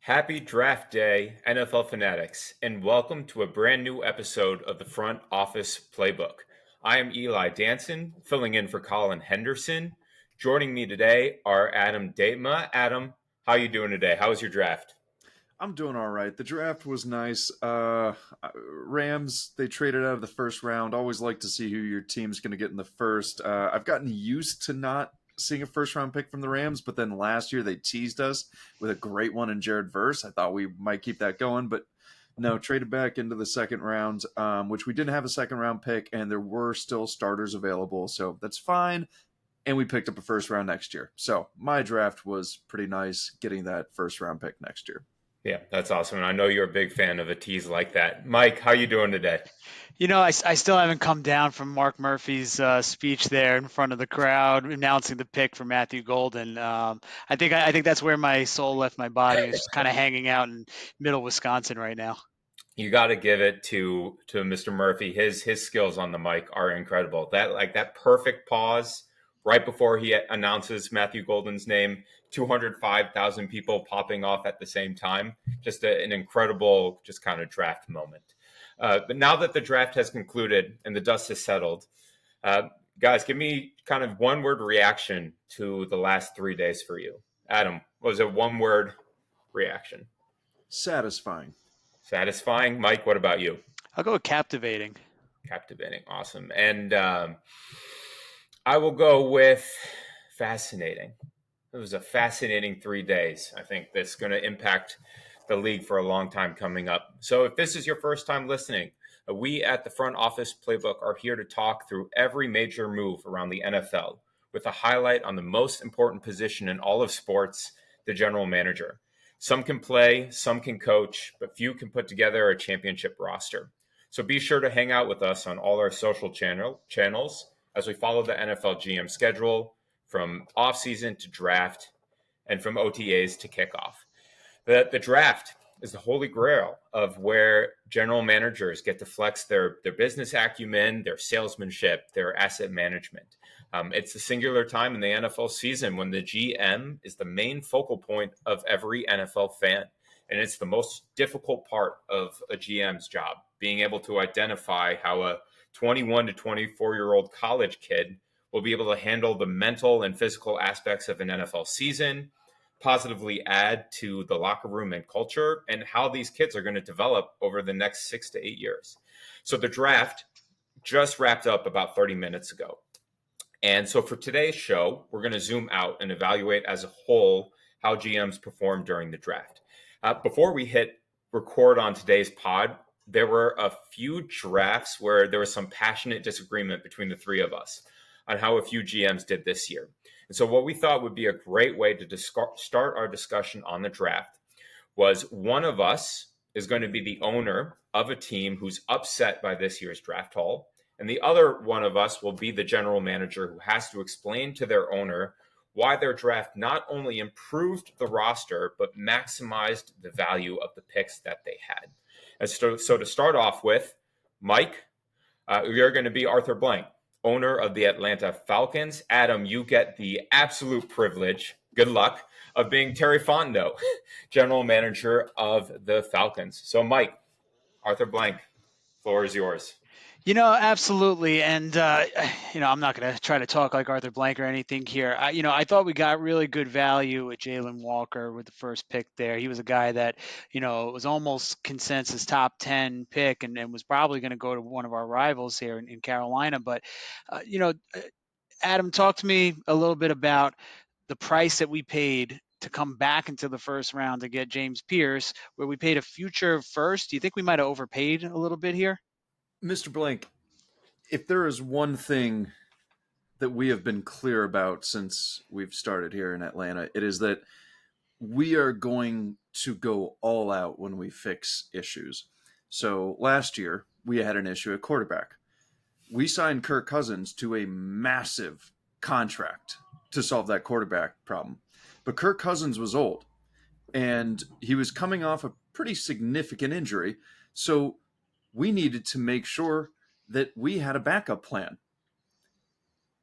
Happy draft day, NFL fanatics, and welcome to a brand new episode of the Front Office Playbook. I am Eli Danson, filling in for Colin Henderson. Joining me today are Adam Datema. Adam, how you doing today? How was your draft? I'm doing all right. The draft was nice. Rams, they traded out of the first round. Always like to see who your team's going to get in the first. I've gotten used to not seeing a first round pick from the Rams, but then last year they teased us with a great one in Jared Verse. I thought we might keep that going, but no, traded back into the second round, which we didn't have a second round pick, and there were still starters available, so that's fine. And we picked up a first round next year. So my draft was pretty nice getting that first round pick next year. Yeah, that's awesome. And I know you're a big fan of a tease like that. Mike, how you doing today? I still haven't come down from Mark Murphy's speech there in front of the crowd announcing the pick for Matthew Golden. I think that's where my soul left my body. It's just kind of hanging out in middle Wisconsin right now. You got to give it to Mr. Murphy. His skills on the mic are incredible. That perfect pause right before he announces Matthew Golden's name, 205,000 people popping off at the same time. Just an incredible, just kind of draft moment. But now that the draft has concluded and the dust has settled, guys, give me kind of one word reaction to the last 3 days for you. Adam, what was it one word reaction? Satisfying. Satisfying. Mike, what about you? I'll go with captivating. Captivating. Awesome. And I will go with fascinating. It was a fascinating 3 days. I think that's going to impact the league for a long time coming up. So if this is your first time listening, we at the Front Office Playbook are here to talk through every major move around the NFL with a highlight on the most important position in all of sports, the general manager. Some can play, some can coach, but few can put together a championship roster. So be sure to hang out with us on all our social channels as we follow the NFL GM schedule from offseason to draft and from OTAs to kickoff. The draft is the holy grail of where general managers get to flex their business acumen, their salesmanship, their asset management. It's a singular time in the NFL season when the GM is the main focal point of every NFL fan. And it's the most difficult part of a GM's job, being able to identify how a 21 to 24-year-old college kid will be able to handle the mental and physical aspects of an NFL season, positively add to the locker room and culture, and how these kids are going to develop over the next 6 to 8 years. So the draft just wrapped up about 30 minutes ago. And so for today's show, we're going to zoom out and evaluate as a whole how GMs performed during the draft. Before we hit record on today's pod, there were a few drafts where there was some passionate disagreement between the three of us on how a few GMs did this year. And so what we thought would be a great way to start our discussion on the draft was one of us is going to be the owner of a team who's upset by this year's draft haul. And the other one of us will be the general manager who has to explain to their owner why their draft not only improved the roster, but maximized the value of the picks that they had. And so to start off with, Mike, you're going to be Arthur Blank, owner of the Atlanta Falcons. Adam, you get the absolute privilege, good luck, of being Terry Fontenot, general manager of the Falcons. So, Mike, Arthur Blank, floor is yours. Absolutely. And, I'm not going to try to talk like Arthur Blank or anything here. I thought we got really good value with Jalen Walker with the first pick there. He was a guy that, was almost consensus top 10 pick and was probably going to go to one of our rivals here in Carolina. But, Adam, talk to me a little bit about the price that we paid to come back into the first round to get James Pierce, where we paid a future first. Do you think we might have overpaid a little bit here? Mr. Blank, if there is one thing that we have been clear about since we've started here in Atlanta, it is that we are going to go all out when we fix issues. So last year, we had an issue at quarterback. We signed Kirk Cousins to a massive contract to solve that quarterback problem. But Kirk Cousins was old, and he was coming off a pretty significant injury. So we needed to make sure that we had a backup plan.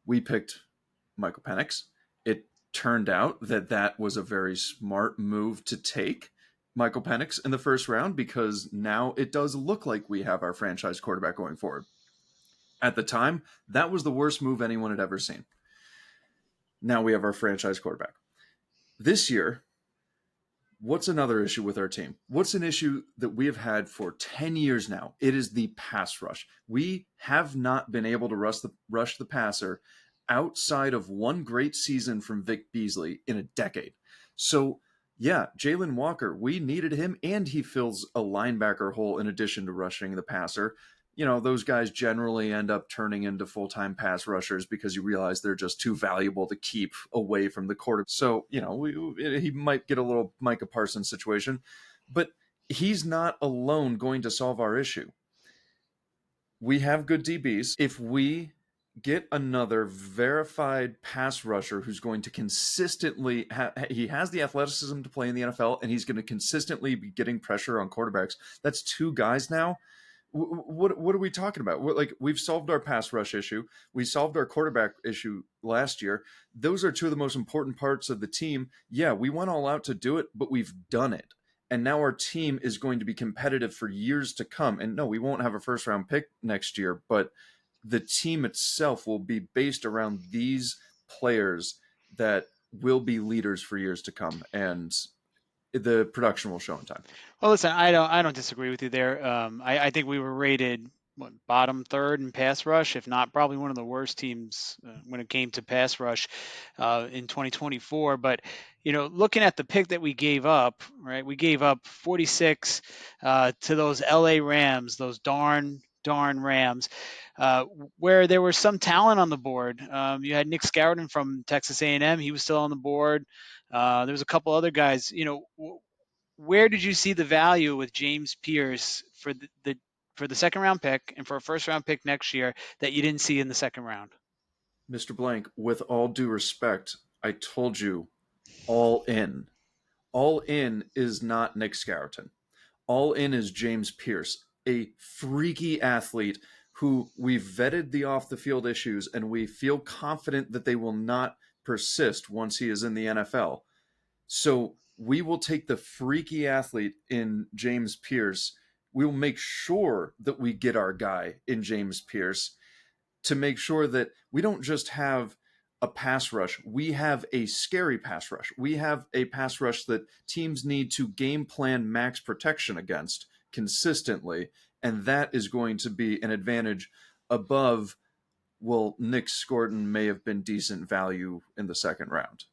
We picked Michael Penix. It turned out that that was a very smart move to take, Michael Penix in the first round because now it does look like we have our franchise quarterback going forward. At the time, that was the worst move anyone had ever seen. Now we have our franchise quarterback. This year, what's another issue with our team? What's an issue that we have had for 10 years now? It is the pass rush. We have not been able to rush the passer outside of one great season from Vic Beasley in a decade. So, yeah, Jalen Walker, we needed him, and he fills a linebacker hole in addition to rushing the passer. You know, those guys generally end up turning into full-time pass rushers because you realize they're just too valuable to keep away from the quarterback. So, you know, he might get a little Micah Parsons situation, but he's not alone going to solve our issue. We have good DBs. If we get another verified pass rusher who's going to consistently he has the athleticism to play in the NFL, and he's going to consistently be getting pressure on quarterbacks. That's two guys now. What are we talking about? We've solved our pass rush issue. We solved our quarterback issue last year. Those are two of the most important parts of the team. Yeah, we went all out to do it, but we've done it. And now our team is going to be competitive for years to come. And no, we won't have a first round pick next year, but the team itself will be based around these players that will be leaders for years to come. And the production will show in time. Well, listen, I don't disagree with you there. I think we were rated bottom third in pass rush, if not probably one of the worst teams when it came to pass rush in 2024. But you know, looking at the pick that we gave up, right? We gave up 46 to those LA Rams, those darn Rams, where there was some talent on the board. You had Nick Scouton from Texas A&M; he was still on the board. There was a couple other guys. You know, where did you see the value with James Pierce for the second round pick and for a first round pick next year that you didn't see in the second round? Mr. Blank, with all due respect, I told you all in. All in is not Nick Scouton. All in is James Pierce, a freaky athlete who we've vetted the off the field issues and we feel confident that they will not persist once he is in the NFL. So we will take the freaky athlete in James Pierce. We will make sure that we get our guy in James Pierce to make sure that we don't just have a pass rush. We have a scary pass rush. We have a pass rush that teams need to game plan max protection against consistently. And that is going to be an advantage above, well, Nick Scouton may have been decent value in the second round.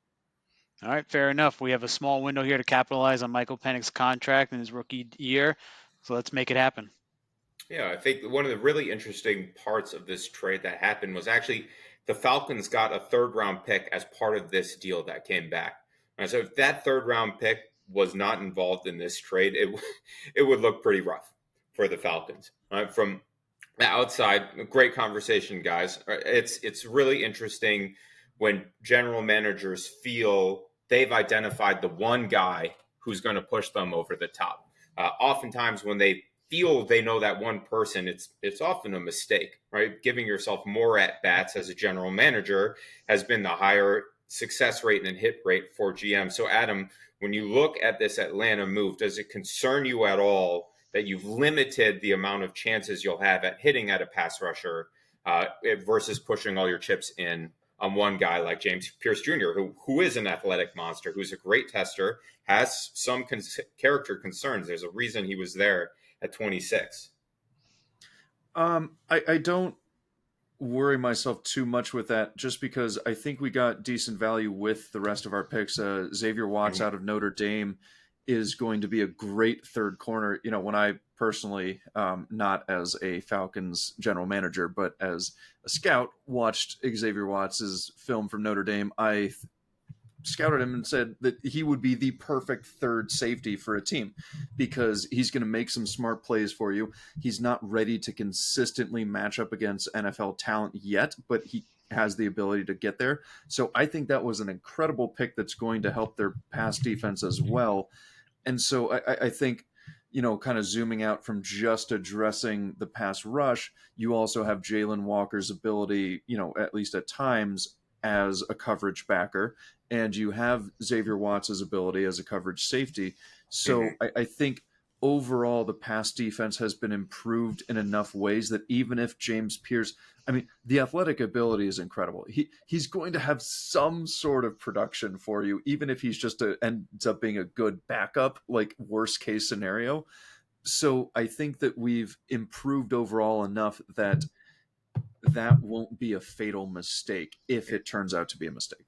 All right, fair enough. We have a small window here to capitalize on Michael Penix's contract in his rookie year. So let's make it happen. Yeah, I think one of the really interesting parts of this trade that happened was actually the Falcons got a third round pick as part of this deal that came back. And so if that third round pick was not involved in this trade, it would look pretty rough for the Falcons. From the outside, great conversation, guys. It's really interesting when general managers feel they've identified the one guy who's going to push them over the top. Oftentimes when they feel they know that one person, it's often a mistake, right? Giving yourself more at bats as a general manager has been the higher success rate and hit rate for GM. So Adam, when you look at this Atlanta move, does it concern you at all that you've limited the amount of chances you'll have at hitting at a pass rusher versus pushing all your chips in on one guy like James Pierce Jr., who is an athletic monster, who's a great tester, has some character concerns. There's a reason he was there at 26. I don't worry myself too much with that, just because I think we got decent value with the rest of our picks. Xavier Watts out of Notre Dame is going to be a great third corner. You know, when I personally, not as a Falcons general manager, but as a scout, watched Xavier Watts' film from Notre Dame, I scouted him and said that he would be the perfect third safety for a team because he's going to make some smart plays for you. He's not ready to consistently match up against NFL talent yet, but he has the ability to get there. So I think that was an incredible pick that's going to help their pass defense as well. And so I think, you know, kind of zooming out from just addressing the pass rush, you also have Jalen Walker's ability, you know, at least at times, as a coverage backer, and you have Xavier Watts' ability as a coverage safety. So I think overall the pass defense has been improved in enough ways that even if James Pierce, I mean, the athletic ability is incredible. He's going to have some sort of production for you, even if he's just ends up being a good backup, like worst case scenario. So I think that we've improved overall enough that that won't be a fatal mistake if it turns out to be a mistake.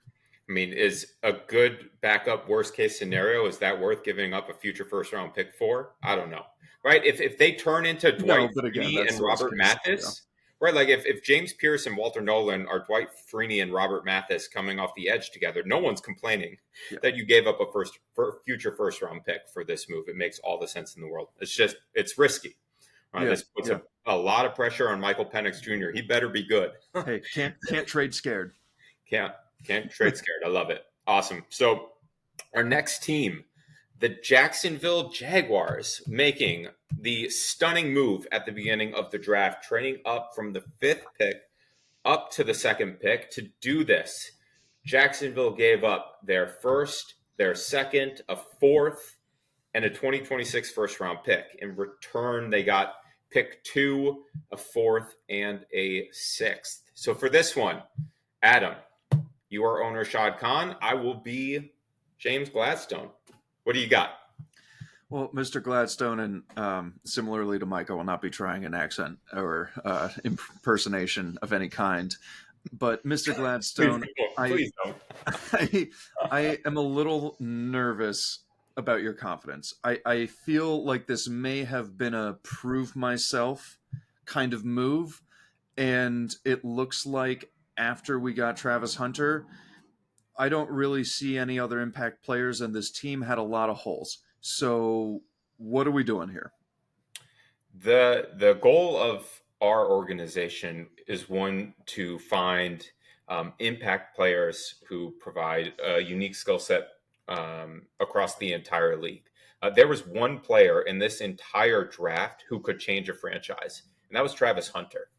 I mean, is a good backup worst case scenario, is that worth giving up a future first round pick for? I don't know. Right? If they turn into Dwight Freeney and Robert Mathis, right? Like if James Pierce and Walter Nolan are Dwight Freeney and Robert Mathis coming off the edge together, no one's complaining that you gave up a future first round pick for this move. It makes all the sense in the world. It's risky. Right? This puts a lot of pressure on Michael Penix Jr. He better be good. Hey, can't trade scared. Can't trade scared. I love it. Awesome. So our next team, the Jacksonville Jaguars, making the stunning move at the beginning of the draft, trading up from the 5th pick up to the 2nd pick. To do this, Jacksonville gave up their 1st, their 2nd, a 4th, and a 2026 first round pick. In return, they got pick 2, a 4th, and a 6th. So for this one, Adam, you are owner Shad Khan. I will be James Gladstone. What do you got? Well, Mr. Gladstone, and similarly to Mike, I will not be trying an accent or impersonation of any kind. But Mr. Gladstone, Please don't. I am a little nervous about your confidence. I feel like this may have been a prove myself kind of move, and it looks like after we got Travis Hunter, I don't really see any other impact players, and this team had a lot of holes. So what are we doing here? The goal of our organization is one to find impact players who provide a unique skill set across the entire league. There was one player in this entire draft who could change a franchise, and that was Travis Hunter.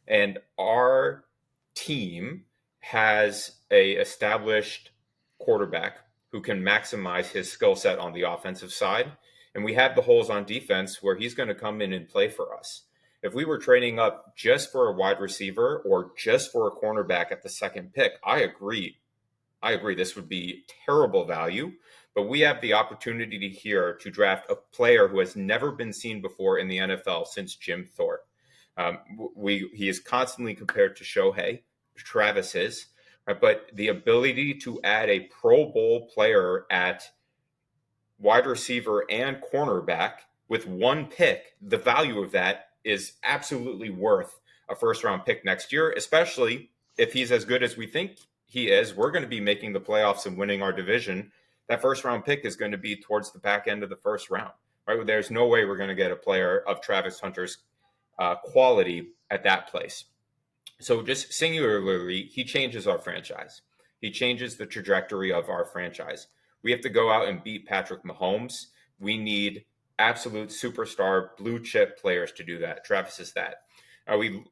And our team has a established quarterback who can maximize his skill set on the offensive side. And we have the holes on defense where he's going to come in and play for us. If we were trading up just for a wide receiver or just for a cornerback at the 2nd pick, I agree. This would be terrible value, but we have the opportunity here to draft a player who has never been seen before in the NFL since Jim Thorpe. He is constantly compared to Shohei. Travis is, right? But the ability to add a Pro Bowl player at wide receiver and cornerback with one pick, the value of that is absolutely worth a first round pick next year, especially if he's as good as we think he is. We're going to be making the playoffs and winning our division. That first round pick is going to be towards the back end of the first round, right? There's no way we're going to get a player of Travis Hunter's quality at that place. So just singularly, he changes our franchise. He changes the trajectory of our franchise. We have to go out and beat Patrick Mahomes. We need absolute superstar blue chip players to do that. Travis is that.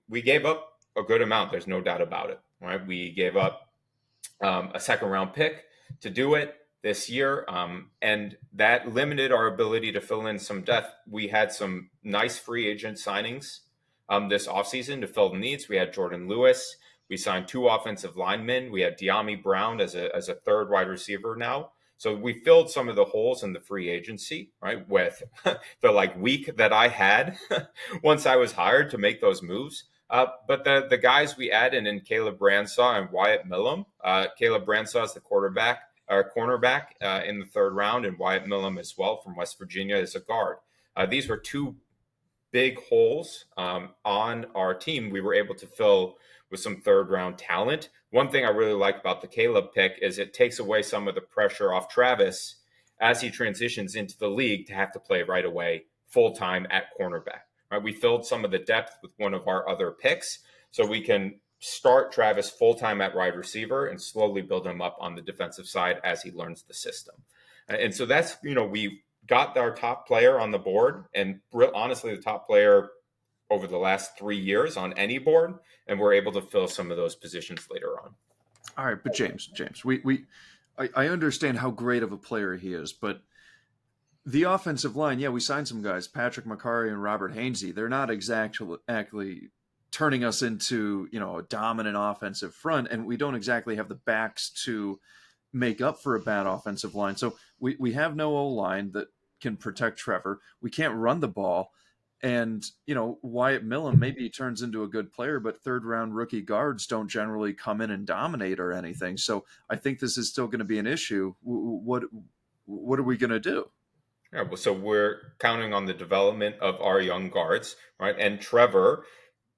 We gave up a good amount. There's no doubt about it. Right? We gave up a 2nd round pick to do it this year, and that limited our ability to fill in some depth. We had some nice free agent signings this offseason to fill the needs. We had Jordan Lewis. We signed 2 offensive linemen. We had De'Ami Brown as a 3rd wide receiver now. So we filled some of the holes in the free agency, right, with the week that I had once I was hired to make those moves. But the guys we added in Caleb Bransaw and Wyatt Millam. Caleb Bransaw is the cornerback in the 3rd round, and Wyatt Millam as well from West Virginia as a guard. These were 2 big holes on our team we were able to fill with some 3rd round talent. One thing I really like about the Caleb pick is it takes away some of the pressure off Travis as he transitions into the league to have to play right away full-time at cornerback. Right? We filled some of the depth with one of our other picks, so we can start Travis full-time at wide receiver and slowly build him up on the defensive side as he learns the system. And so that's, we got our top player on the board, and honestly, the top player over the last 3 years on any board, and we're able to fill some of those positions later on. All right, but James, I understand how great of a player he is, but the offensive line, yeah, we signed some guys, Patrick McCarry and Robert Hainsey. They're not exactly turning us into, a dominant offensive front, and we don't exactly have the backs to make up for a bad offensive line. So we have no O line that can protect Trevor. We can't run the ball. And, Wyatt Millam, maybe he turns into a good player, but third round rookie guards don't generally come in and dominate or anything. So I think this is still going to be an issue. What are we going to do? Yeah, well, so we're counting on the development of our young guards, right? And Trevor,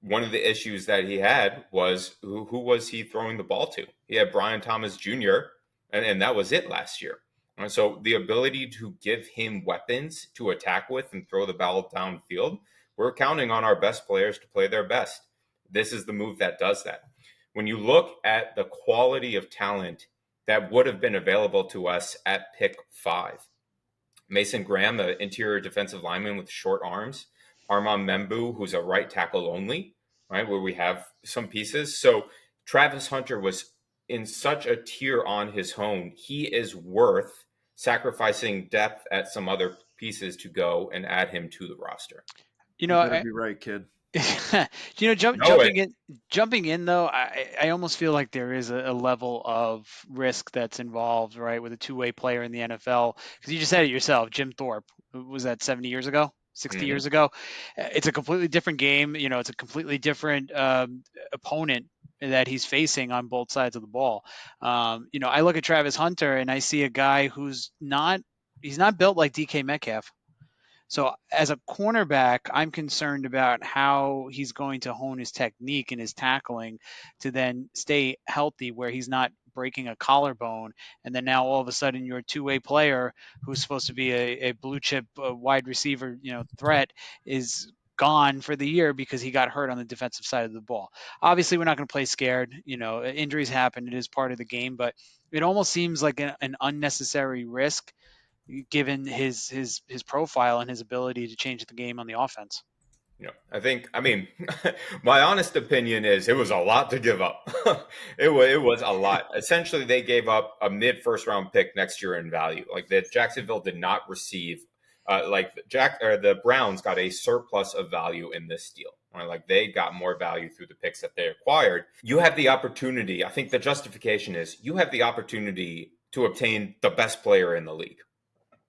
one of the issues that he had was who was he throwing the ball to? He had Brian Thomas Jr., and that was it last year. And so the ability to give him weapons to attack with and throw the ball downfield, we're counting on our best players to play their best. This is the move that does that. When you look at the quality of talent that would have been available to us at pick 5, Mason Graham, an interior defensive lineman with short arms, Armand Membu, who's a right tackle only, right, where we have some pieces. So Travis Hunter was in such a tier on his own. He is worth sacrificing depth at some other pieces to go and add him to the roster. You know, better be right, kid. jumping in though, I almost feel like there is a level of risk that's involved, right, with a two-way player in the NFL. Because you just said it yourself, Jim Thorpe, was that 70 years ago? 60 years ago. It's a completely different game. It's a completely different opponent that he's facing on both sides of the ball. I look at Travis Hunter and I see a guy he's not built like DK Metcalf. So as a cornerback, I'm concerned about how he's going to hone his technique and his tackling to then stay healthy where he's not breaking a collarbone. And then now all of a sudden your two-way player who's supposed to be a blue chip wide receiver, threat is gone for the year because he got hurt on the defensive side of the ball. Obviously, we're not going to play scared. Injuries happen. It is part of the game, but it almost seems like an unnecessary risk given his profile and his ability to change the game on the offense. I mean, my honest opinion is it was a lot to give up. It was a lot. Essentially, they gave up a mid first round pick next year in value. Like that, Jacksonville did not receive. The Browns got a surplus of value in this deal. Right? Like they got more value through the picks that they acquired. You have the opportunity. I think the justification is you have the opportunity to obtain the best player in the league.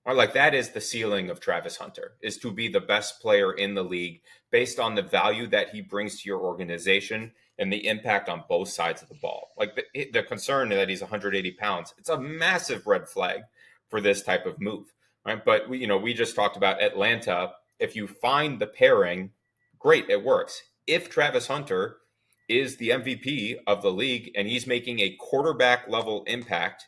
Or like that is the ceiling of Travis Hunter, is to be the best player in the league based on the value that he brings to your organization and the impact on both sides of the ball. Like the concern that he's 180 pounds, it's a massive red flag for this type of move, right? But we just talked about Atlanta. If you find the pairing, great, it works. If Travis Hunter is the MVP of the league and he's making a quarterback level impact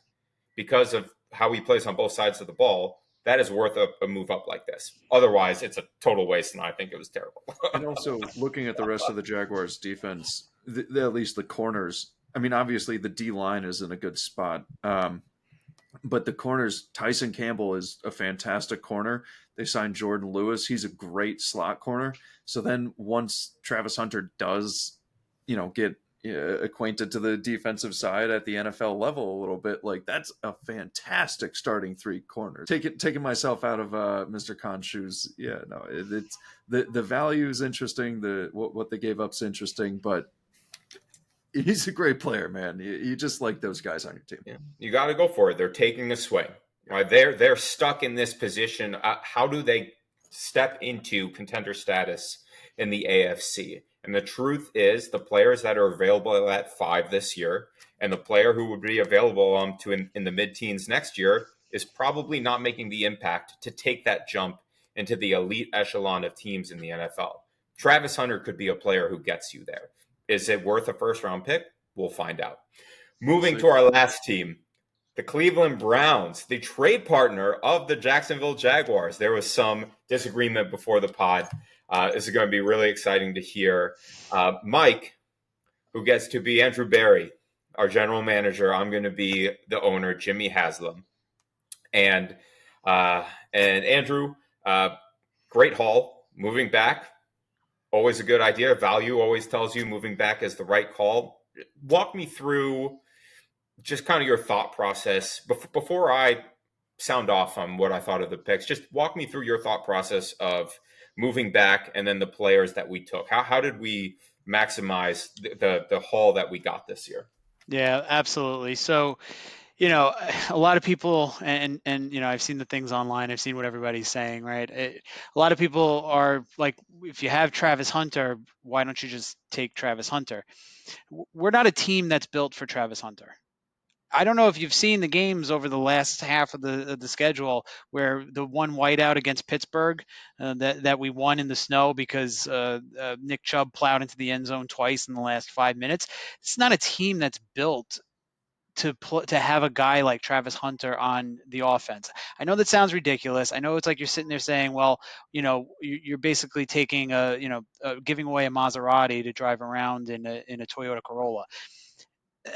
because of how he plays on both sides of the ball, that is worth a move up like this. Otherwise, it's a total waste, and I think it was terrible. And also, looking at the rest of the Jaguars' defense, at least the corners. I mean, obviously, the D line is in a good spot, but the corners. Tyson Campbell is a fantastic corner. They signed Jordan Lewis. He's a great slot corner. So then, once Travis Hunter does, get acquainted to the defensive side at the NFL level a little bit, like that's a fantastic starting three corners. Taking myself out of Mr. Khan's shoes, yeah, no, it's the value is interesting. What they gave up's interesting, but he's a great player, man. You just like those guys on your team. Yeah. You got to go for it. They're taking a swing. Right? They're stuck in this position. How do they step into contender status in the AFC? And the truth is, the players that are available at 5 this year, and the player who would be available in the mid-teens next year, is probably not making the impact to take that jump into the elite echelon of teams in the NFL. Travis Hunter could be a player who gets you there. Is it worth a first-round pick? We'll find out. Moving to our last team, the Cleveland Browns, the trade partner of the Jacksonville Jaguars. There was some disagreement before the pod. This is going to be really exciting to hear. Mike, who gets to be Andrew Berry, our general manager. I'm going to be the owner, Jimmy Haslam. And Andrew, great haul. Moving back, always a good idea. Value always tells you moving back is the right call. Walk me through just kind of your thought process before I sound off on what I thought of the picks. Just walk me through your thought process of moving back and then the players that we took. How did we maximize the haul that we got this year? Yeah, absolutely. So, a lot of people, and I've seen the things online. I've seen what everybody's saying, right? A lot of people are like, if you have Travis Hunter, why don't you just take Travis Hunter? We're not a team that's built for Travis Hunter. I don't know if you've seen the games over the last half of the schedule where the one whiteout against Pittsburgh that we won in the snow because Nick Chubb plowed into the end zone twice in the last 5 minutes. It's not a team that's built to have a guy like Travis Hunter on the offense. I know that sounds ridiculous. I know it's like you're sitting there saying, well, you're basically taking giving away a Maserati to drive around in a Toyota Corolla.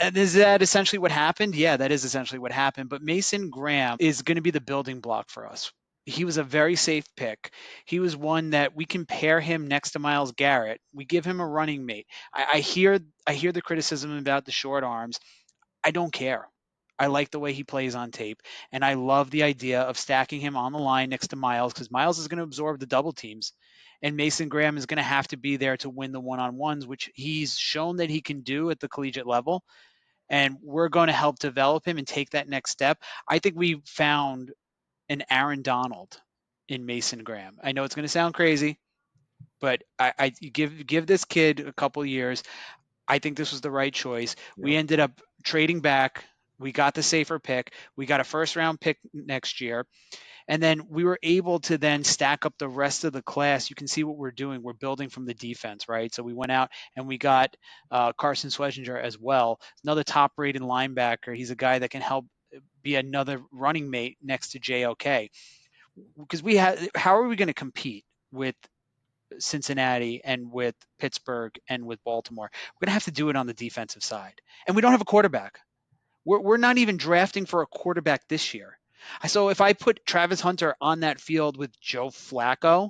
And is that essentially what happened? Yeah, that is essentially what happened. But Mason Graham is going to be the building block for us. He was a very safe pick. He was one that we can pair him next to Myles Garrett. We give him a running mate. I hear the criticism about the short arms. I don't care. I like the way he plays on tape, and I love the idea of stacking him on the line next to Myles because Myles is going to absorb the double teams, and Mason Graham is going to have to be there to win the one-on-ones, which he's shown that he can do at the collegiate level. And we're going to help develop him and take that next step. I think we found an Aaron Donald in Mason Graham. I know it's going to sound crazy, but I give this kid a couple years. I think this was the right choice. We Yeah. ended up trading back. We got the safer pick. We got a first round pick next year. And then we were able to then stack up the rest of the class. You can see what we're doing. We're building from the defense, right? So we went out and we got Carson Schwarzenegger as well, another top rated linebacker. He's a guy that can help be another running mate next to JOK. Because how are we going to compete with Cincinnati and with Pittsburgh and with Baltimore? We're going to have to do it on the defensive side. And we don't have a quarterback. We're not even drafting for a quarterback this year. So if I put Travis Hunter on that field with Joe Flacco,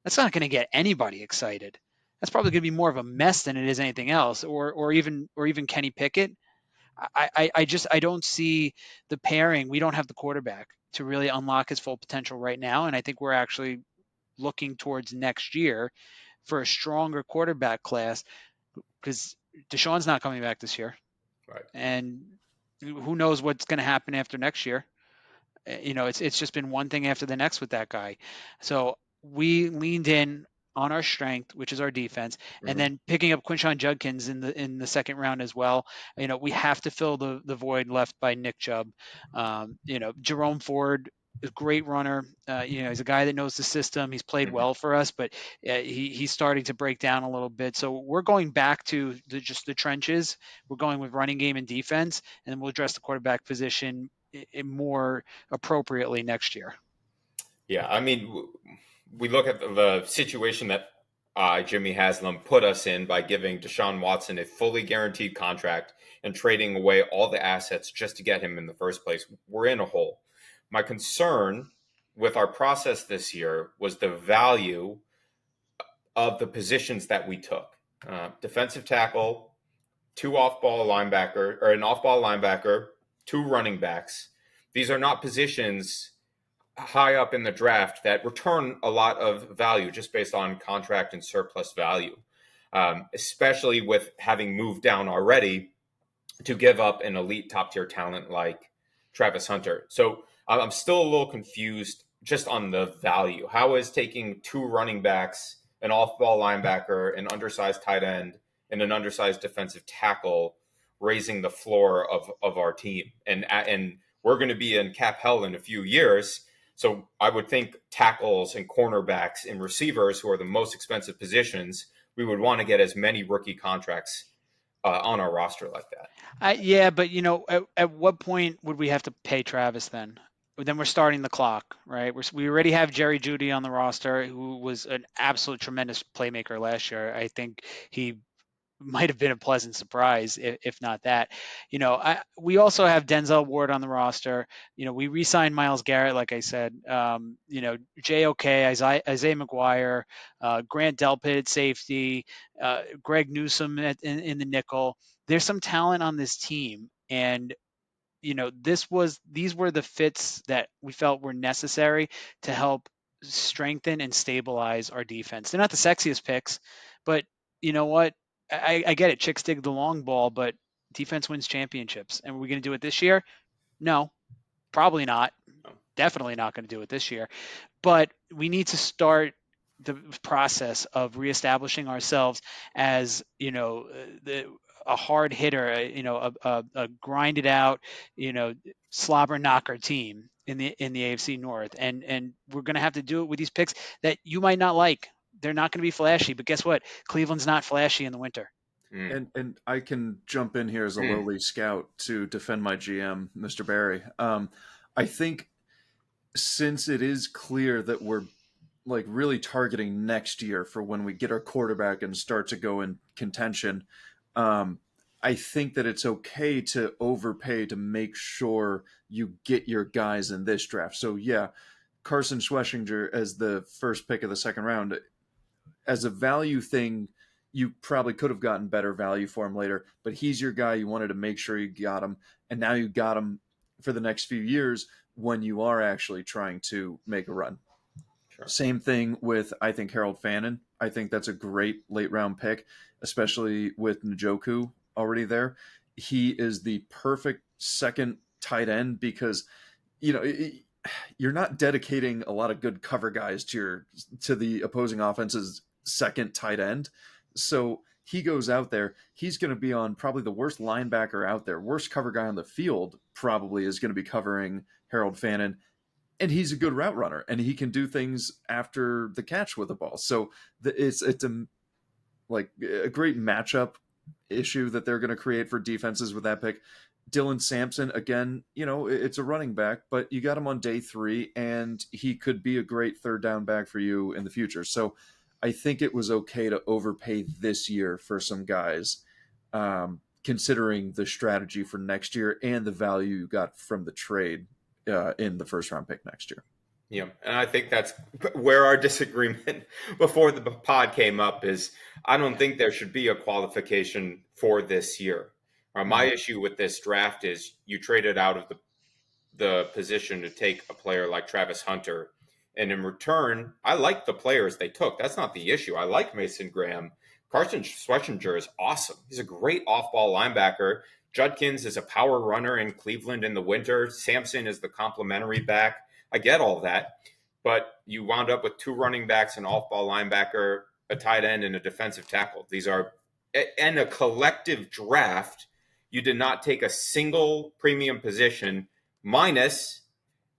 that's not going to get anybody excited. That's probably going to be more of a mess than it is anything else, or even Kenny Pickett. I don't see the pairing. We don't have the quarterback to really unlock his full potential right now, and I think we're actually looking towards next year for a stronger quarterback class because Deshaun's not coming back this year, Right. and who knows what's going to happen after next year. It's just been one thing after the next with that guy. So we leaned in on our strength, which is our defense, and Mhm. then picking up Quinshon Judkins in the second round as well. We have to fill the void left by Nick Chubb. Jerome Ford, a great runner. He's a guy that knows the system. He's played Mhm. well for us, but he's starting to break down a little bit. So we're going back to just the trenches. We're going with running game and defense, and then we'll address the quarterback position more appropriately next year. Yeah, I mean, we look at the situation that Jimmy Haslam put us in by giving Deshaun Watson a fully guaranteed contract and trading away all the assets just to get him in the first place. We're in a hole. My concern with our process this year was the value of the positions that we took. Defensive tackle, two off-ball linebacker, or an off-ball linebacker, two running backs. These are not positions high up in the draft that return a lot of value just based on contract and surplus value, especially with having moved down already to give up an elite top tier talent like Travis Hunter. So I'm still a little confused just on the value. How is taking two running backs, an off ball linebacker, an undersized tight end, and an undersized defensive tackle raising the floor of our team? And we're going to be in cap hell in a few years. So I would think tackles and cornerbacks and receivers, who are the most expensive positions, we would want to get as many rookie contracts on our roster like that. Yeah, but at what point would we have to pay Travis then? Then we're starting the clock, right? We already have Jerry Judy on the roster, who was an absolute tremendous playmaker last year. I think he might have been a pleasant surprise, if not that. We also have Denzel Ward on the roster. We re-signed Myles Garrett, like I said. JOK, Isaiah McGuire, Grant Delpit at safety, Greg Newsome in the nickel. There's some talent on this team, and these were the fits that we felt were necessary to help strengthen and stabilize our defense. They're not the sexiest picks, but you know what? I get it. Chicks dig the long ball, but defense wins championships. And we're going to do it this year? No, probably not. Definitely not going to do it this year. But we need to start the process of reestablishing ourselves as a hard hitter, a grinded out, slobber knocker team in the AFC North, and we're going to have to do it with these picks that you might not like. They're not going to be flashy, but guess what? Cleveland's not flashy in the winter. And I can jump in here as a lowly scout to defend my GM, Mr. Barry. I think since it is clear that we're like really targeting next year for when we get our quarterback and start to go in contention, I think that it's okay to overpay to make sure you get your guys in this draft. So yeah, Carson Schwessinger as the first pick of the second round, as a value thing, you probably could have gotten better value for him later, but he's your guy. You wanted to make sure you got him, and now you got him for the next few years when you are actually trying to make a run. Sure. Same thing with, I think, Harold Fannin. I think that's a great late round pick, especially with Njoku already there. He is the perfect second tight end because, you're not dedicating a lot of good cover guys to the opposing offense's second tight end. So he goes out there, he's going to be on probably the worst linebacker out there, worst cover guy on the field probably is going to be covering Harold Fannin. And he's a good route runner, and he can do things after the catch with the ball. So it's a great matchup issue that they're going to create for defenses with that pick. Dylan Sampson, again, it's a running back, but you got him on day 3, and he could be a great third down back for you in the future. So I think it was okay to overpay this year for some guys, considering the strategy for next year and the value you got from the trade in the first round pick next year. Yeah, and I think that's where our disagreement before the pod came up is I don't think there should be a qualification for this year. My issue with this draft is you traded out of the position to take a player like Travis Hunter. And in return, I like the players they took. That's not the issue. I like Mason Graham. Carson Schwessinger is awesome. He's a great off-ball linebacker. Judkins is a power runner in Cleveland in the winter. Sampson is the complementary back. I get all that. But you wound up with 2 running backs, an off-ball linebacker, a tight end, and a defensive tackle. These are – and a collective draft. You did not take a single premium position minus,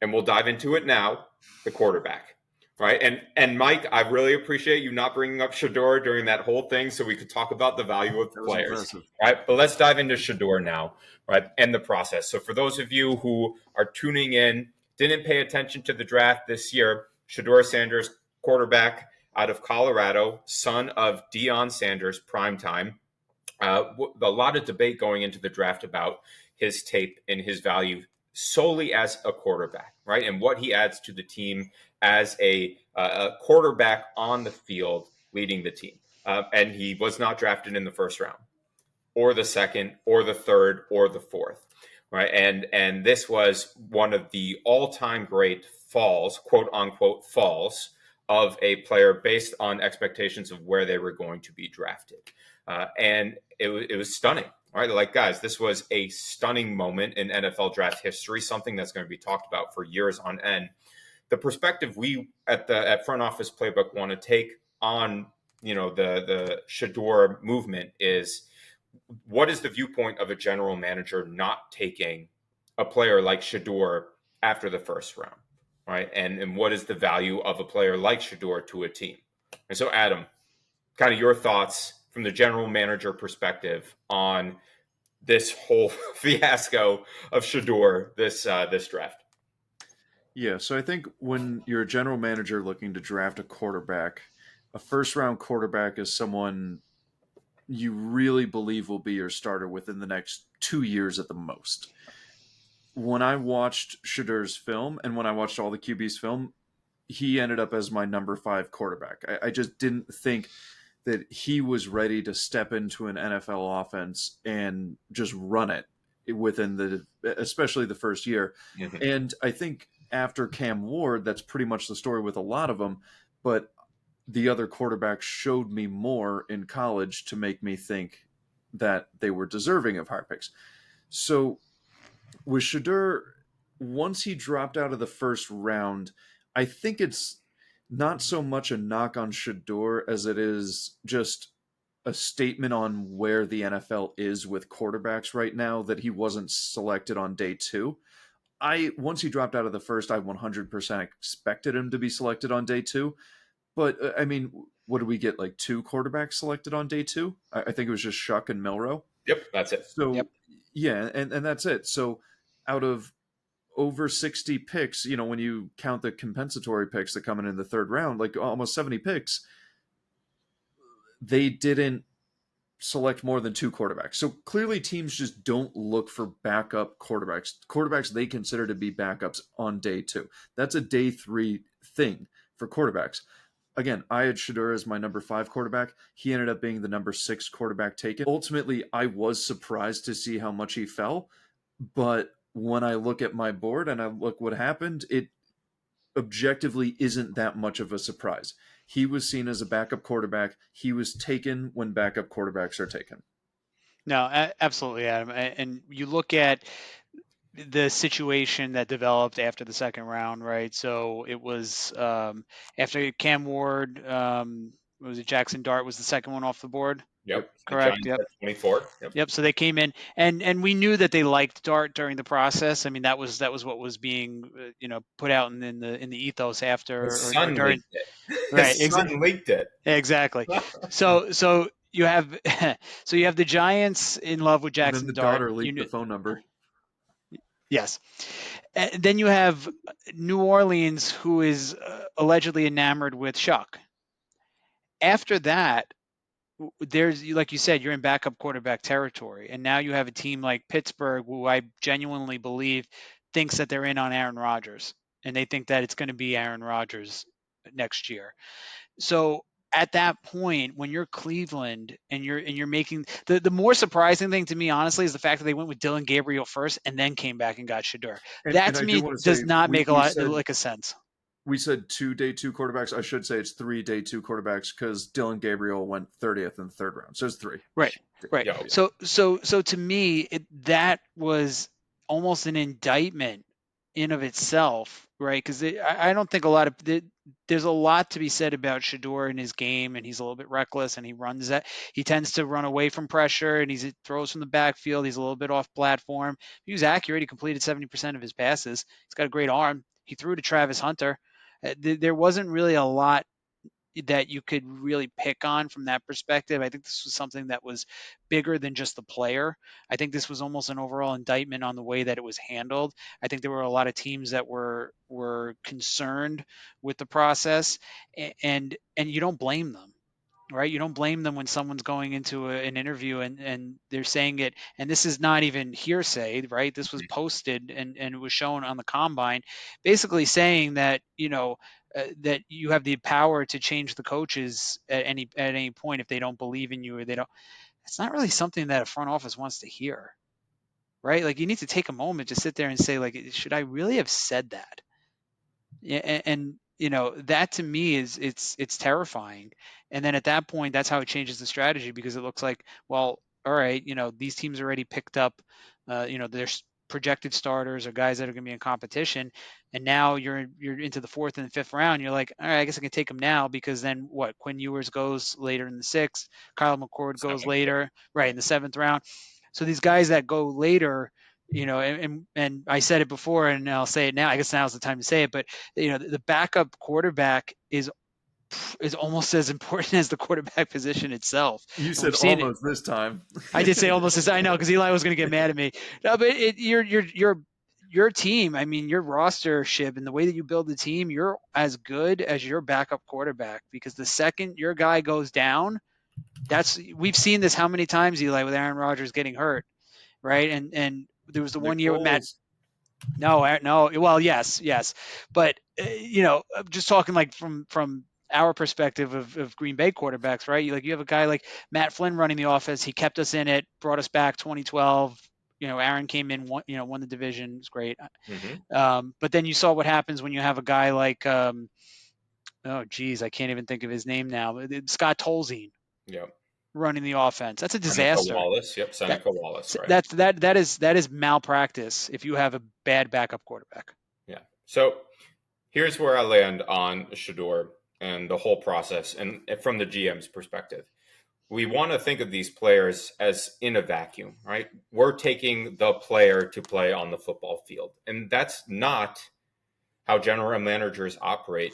and we'll dive into it now, the quarterback, right? And Mike, I really appreciate you not bringing up Shedeur during that whole thing so we could talk about the value of the players, impressive. Right? But let's dive into Shedeur now, right, and the process. So for those of you who are tuning in, didn't pay attention to the draft this year, Shedeur Sanders, quarterback out of Colorado, son of Deion Sanders, primetime. A lot of debate going into the draft about his tape and his value solely as a quarterback, right? And what he adds to the team as a quarterback on the field leading the team. And he was not drafted in the first round or the second or the third or the fourth, right? And this was one of the all-time great falls, quote unquote falls, of a player based on expectations of where they were going to be drafted. And it was stunning. Right, like guys, this was a stunning moment in NFL draft history, something that's going to be talked about for years on end. The perspective we at Front Office Playbook want to take on, the Shedeur movement is what is the viewpoint of a general manager not taking a player like Shedeur after the first round, right? And what is the value of a player like Shedeur to a team? And so, Adam, kind of your thoughts from the general manager perspective on this whole fiasco of Shedeur this draft. Yeah, so I think when you're a general manager looking to draft a quarterback, a first-round quarterback is someone you really believe will be your starter within the next 2 years at the most. When I watched Shedeur's film and when I watched all the QB's film, he ended up as my number 5 quarterback. I just didn't think that he was ready to step into an NFL offense and just run it within especially the first year. Mhm. And I think after Cam Ward, that's pretty much the story with a lot of them. But the other quarterbacks showed me more in college to make me think that they were deserving of higher picks. So with Shedeur, once he dropped out of the first round, I think it's not so much a knock on Shedeur as it is just a statement on where the NFL is with quarterbacks right now that he wasn't selected on day 2. Once he dropped out of the first, I 100% expected him to be selected on day 2. But I mean, what did we get? Like 2 quarterbacks selected on day 2? I think it was just Shuck and Milrow. Yep, that's it. Yep. So yeah, and that's it. So out of over 60 picks, when you count the compensatory picks that come in the third round, like almost 70 picks, they didn't select more than 2 quarterbacks. So clearly teams just don't look for backup quarterbacks they consider to be backups on day 2. That's a day 3 thing for quarterbacks. Again, I had Shedeur as my number 5 quarterback. He ended up being the number 6 quarterback taken. Ultimately, I was surprised to see how much he fell, but when I look at my board and I look what happened, it objectively isn't that much of a surprise. He was seen as a backup quarterback. He was taken when backup quarterbacks are taken. No, absolutely, Adam. And you look at the situation that developed after the second round, right? So it was after Cam Ward, was it Jackson Dart was the second one off the board? Yep. The Correct. Giants Yep. at 24. Yep. Yep. So they came in, and we knew that they liked Dart during the process. I mean, that was what was being put out in the ethos after His or son during. leaked it. Right. His son leaked it. Exactly. So you have the Giants in love with And then Jackson the Dart. daughter leaked the phone number. Yes. Then you have New Orleans, who is allegedly enamored with Shuck. After that, there's, like you said, you're in backup quarterback territory, and now you have a team like Pittsburgh, who I genuinely believe thinks that they're in on Aaron Rodgers, and they think that it's going to be Aaron Rodgers next year. So at that point, when you're Cleveland and you're making the more surprising thing to me, honestly, is the fact that they went with Dylan Gabriel first and then came back and got Shedeur. That And to I do me want to does say not make a we lot said like a sense. we said 2 day 2 quarterbacks. I should say it's 3 day 2 quarterbacks because Dylan Gabriel went 30th in the third round. So it's 3. Right. Yeah. So to me, that was almost an indictment in of itself, right? Because I don't think there's a lot to be said about Shedeur in his game, and he's a little bit reckless, and he tends to run away from pressure, and he throws from the backfield. He's a little bit off platform. He was accurate. He completed 70% of his passes. He's got a great arm. He threw to Travis Hunter. There wasn't really a lot that you could really pick on from that perspective. I think this was something that was bigger than just the player. I think this was almost an overall indictment on the way that it was handled. I think there were a lot of teams that were concerned with the process, and you don't blame them. Right, you don't blame them when someone's going into an interview and they're saying it, and this is not even hearsay, right? This was posted and it was shown on the combine, basically saying that that you have the power to change the coaches at any point if they don't believe in you or they don't. It's not really something that a front office wants to hear, right? Like you need to take a moment to sit there and say, like, should I really have said that? Yeah, and that to me is it's terrifying. And then at that point, that's how it changes the strategy because it looks like, well, all right, these teams already picked up, there's projected starters or guys that are going to be in competition, and now you're into the fourth and fifth round. You're like, all right, I guess I can take them now because then what? Quinn Ewers goes later in the sixth, Kyle McCord goes later, right in the seventh round. So these guys that go later, and I said it before and I'll say it now. I guess now's the time to say it, but the backup quarterback is almost as important as the quarterback position itself. You And said we've seen almost this time. I did say almost as I know because Eli was going to get mad at me. No, but your team. I mean, your rostership and the way that you build the team, you're as good as your backup quarterback because the second your guy goes down, we've seen this how many times, Eli, with Aaron Rodgers getting hurt, right? And there was the Nick one year with Matt. Foles. No. Well, yes, but I'm just talking like from our perspective of Green Bay quarterbacks, right? You have a guy like Matt Flynn running the offense. He kept us in it, brought us back 2012. Aaron came in, won the division. It's great. Mm-hmm. But then you saw what happens when you have a guy like, oh geez, I can't even think of his name now. Scott Tolzien Yep. running the offense. That's a Seneca disaster. Wallace. Yep. That Seneca Wallace. Right. that is malpractice if you have a bad backup quarterback. Yeah. So here's where I land on Shador and the whole process, and from the GM's perspective. We want to think of these players as in a vacuum, right? We're taking the player to play on the football field. And that's not how general managers operate.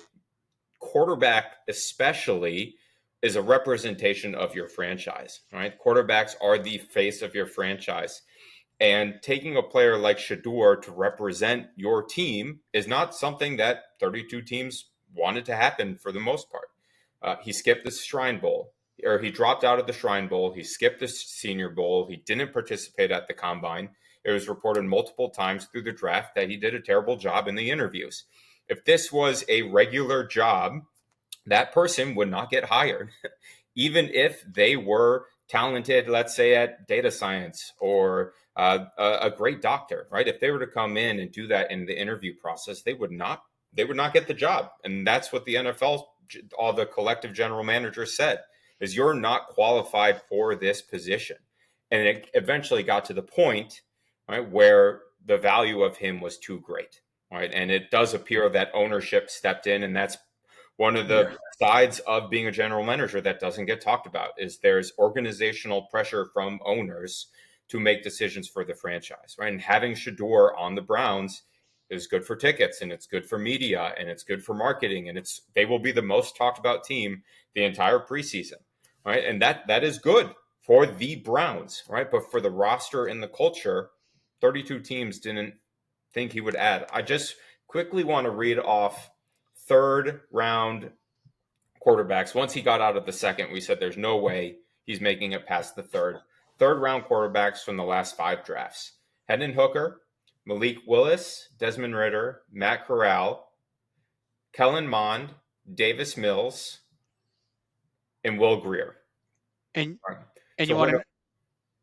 Quarterback, especially, is a representation of your franchise, right? Quarterbacks are the face of your franchise. And taking a player like Shador to represent your team is not something that 32 teams wanted to happen for the most part. He skipped the Shrine Bowl, or he dropped out of the Shrine Bowl. He skipped the Senior Bowl. He didn't participate at the Combine. It was reported multiple times through the draft that he did a terrible job in the interviews. If this was a regular job, that person would not get hired, even if they were talented, let's say at data science or a great doctor, right? If they were to come in and do that in the interview process, they would not get the job. And that's what the NFL, all the collective general managers said, is you're not qualified for this position. And it eventually got to the point, right, where the value of him was too great, right? And it does appear that ownership stepped in, and that's one of the sides of being a general manager that doesn't get talked about is there's organizational pressure from owners to make decisions for the franchise, right? And having Shador on the Browns is good for tickets, and it's good for media, and it's good for marketing, and they will be the most talked about team the entire preseason, right? And that is good for the Browns, right? But for the roster and the culture, 32 teams didn't think he would add. I just quickly want to read off third round quarterbacks. Once he got out of the second, we said there's no way he's making it past the third. Third round quarterbacks from the last 5 drafts: Hendon Hooker, Malik Willis, Desmond Ridder, Matt Corral, Kellen Mond, Davis Mills, and Will Grier. And you want to?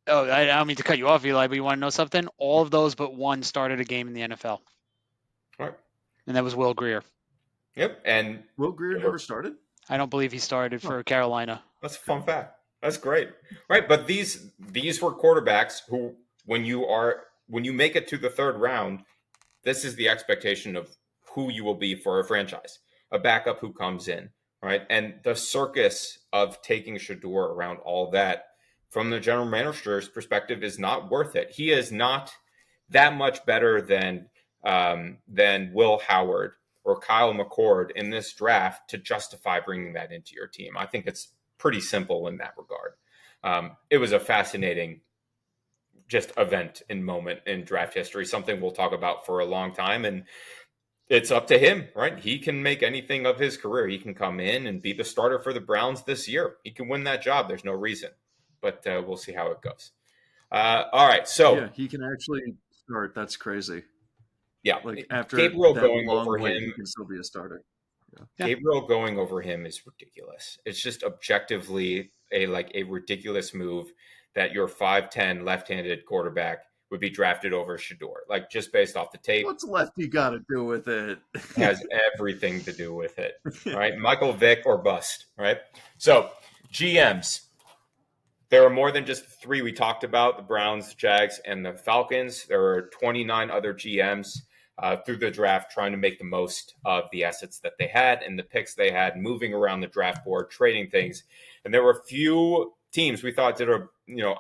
Oh, I don't mean to cut you off, Eli, but you want to know something? All of those but one started a game in the NFL. Right. And that was Will Grier. Yep. And Will Grier never started? I don't believe he started for Carolina. That's a fun fact. That's great. Right. But these were quarterbacks who, when you make it to the third round, this is the expectation of who you will be for a franchise, a backup who comes in, right? And the circus of taking Shador around all that from the general manager's perspective is not worth it. He is not that much better than Will Howard or Kyle McCord in this draft to justify bringing that into your team. I think it's pretty simple in that regard. It was a fascinating just event and moment in draft history, something we'll talk about for a long time. And it's up to him, right? He can make anything of his career. He can come in and be the starter for the Browns this year. He can win that job. There's no reason, but we'll see how it goes. All right. So yeah, he can actually start. That's crazy. Yeah. Like after Gabriel that going long over wait, him, he can still be a starter. Yeah. Gabriel going over him is ridiculous. It's just objectively a ridiculous move that your 5'10" left-handed quarterback would be drafted over Shador. Like, just based off the tape. What's lefty got to do with it? Has everything to do with it. Right? Michael Vick or bust, right? So, GMs. There are more than just the 3 we talked about, the Browns, Jags, and the Falcons. There are 29 other GMs through the draft trying to make the most of the assets that they had and the picks they had, moving around the draft board, trading things. And there were a few teams we thought did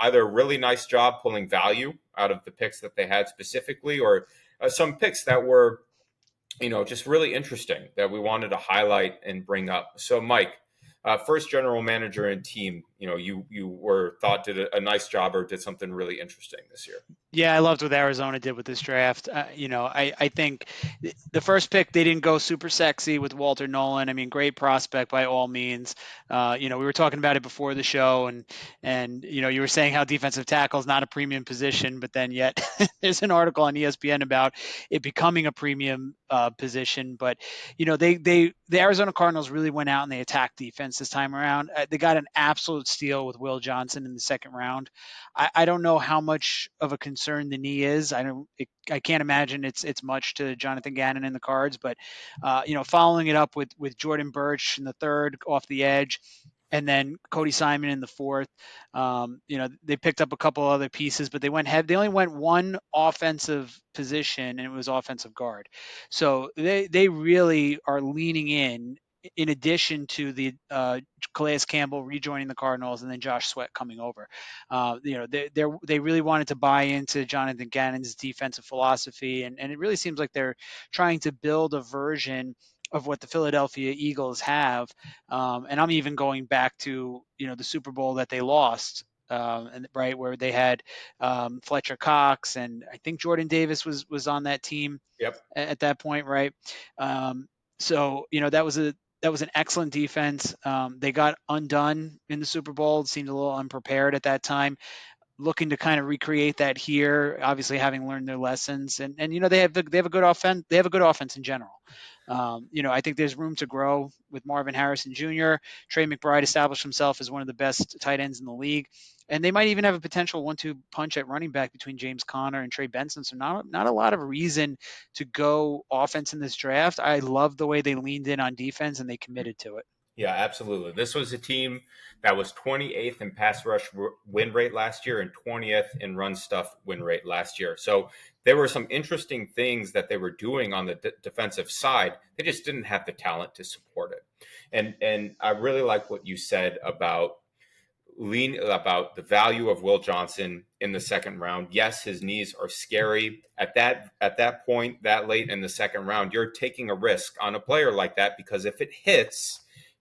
either a really nice job pulling value out of the picks that they had specifically, or some picks that were, just really interesting that we wanted to highlight and bring up. So, Mike, first general manager and team, you were thought did a nice job or did something really interesting this year. Yeah, I loved what Arizona did with this draft. I think the first pick, they didn't go super sexy with Walter Nolan. I mean, great prospect by all means. We were talking about it before the show, and you were saying how defensive tackle is not a premium position, but then yet there's an article on ESPN about it becoming a premium position. But the Arizona Cardinals really went out and they attacked defense this time around. They got an absolute steal with Will Johnson in the second round. I don't know how much of a concern concerned the knee is. I can't imagine it's much to Jonathan Gannon in the cards, but following it up with Jordan Birch in the third off the edge, and then Cody Simon in the fourth. They picked up a couple other pieces, but they only went one offensive position, and it was offensive guard. So they really are leaning in addition to the Calais Campbell rejoining the Cardinals and then Josh Sweat coming over. They really wanted to buy into Jonathan Gannon's defensive philosophy, and it really seems like they're trying to build a version of what the Philadelphia Eagles have. And I'm even going back to the Super Bowl that they lost. And right where they had Fletcher Cox, and I think Jordan Davis was on that team Yep. at that point, right? So that was an excellent defense. They got undone in the Super Bowl. It seemed a little unprepared at that time. Looking to kind of recreate that here, obviously having learned their lessons, and they have a good offense. They have a good offense in general. I think there's room to grow with Marvin Harrison Jr. Trey McBride established himself as one of the best tight ends in the league, and they might even have a potential 1-2 punch at running back between James Conner and Trey Benson. So not a lot of reason to go offense in this draft. I love the way they leaned in on defense and they committed to it. Yeah, absolutely. This was a team that was 28th in pass rush win rate last year and 20th in run stuff win rate last year. So there were some interesting things that they were doing on the defensive side. They just didn't have the talent to support it. And I really like what you said about the value of Will Johnson in the second round. Yes, his knees are scary. At that point, that late in the second round, you're taking a risk on a player like that, because if it hits,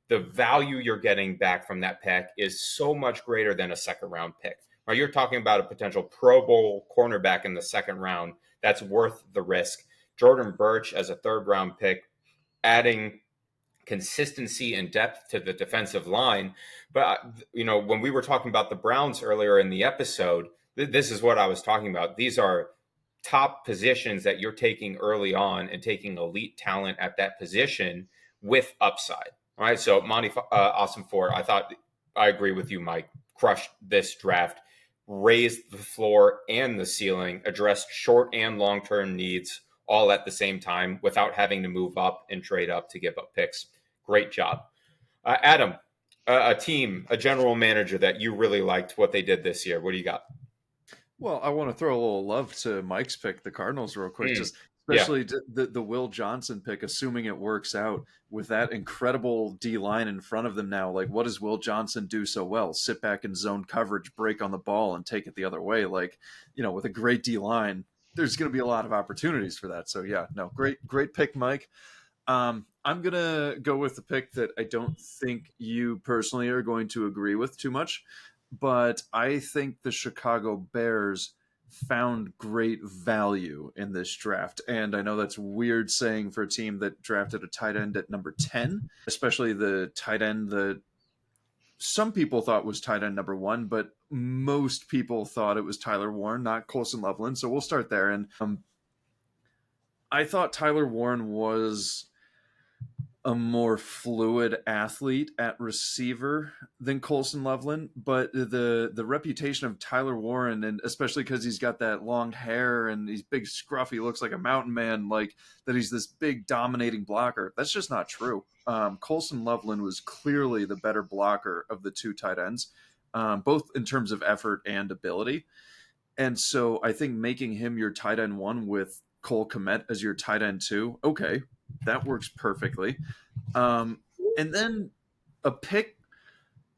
the value you're getting back from that pick is so much greater than a second round pick. Now, you're talking about a potential Pro Bowl cornerback in the second round that's worth the risk. Jordan Birch as a third round pick, adding consistency and depth to the defensive line. But, when we were talking about the Browns earlier in the episode, this is what I was talking about. These are top positions that you're taking early on and taking elite talent at that position with upside. All right, so Monty Ossenfort, I agree with you, Mike. Crushed this draft, raised the floor and the ceiling, addressed short and long-term needs all at the same time without having to move up and trade up to give up picks. Great job. Adam, a general manager that you really liked what they did this year. What do you got? Well, I want to throw a little love to Mike's pick, the Cardinals, real quick. Especially the Will Johnson pick, assuming it works out with that incredible D line in front of them now. Like, what does Will Johnson do so well? Sit back in zone coverage, break on the ball, and take it the other way. Like, with a great D line, there's going to be a lot of opportunities for that. So yeah, no, great pick, Mike. I'm going to go with the pick that I don't think you personally are going to agree with too much, but I think the Chicago Bears found great value in this draft. And I know that's weird saying for a team that drafted a tight end at number 10, especially the tight end that some people thought was tight end number 1, but most people thought it was Tyler Warren, not Colson Loveland. So we'll start there. And I thought Tyler Warren was a more fluid athlete at receiver than Colson Loveland, but the reputation of Tyler Warren, and especially because he's got that long hair and he's big scruffy, looks like a mountain man, like that he's this big dominating blocker. That's just not true. Colson Loveland was clearly the better blocker of the two tight ends, both in terms of effort and ability. And so I think making him your tight end 1 with Cole Kmet as your tight end 2, okay, that works perfectly. And then a pick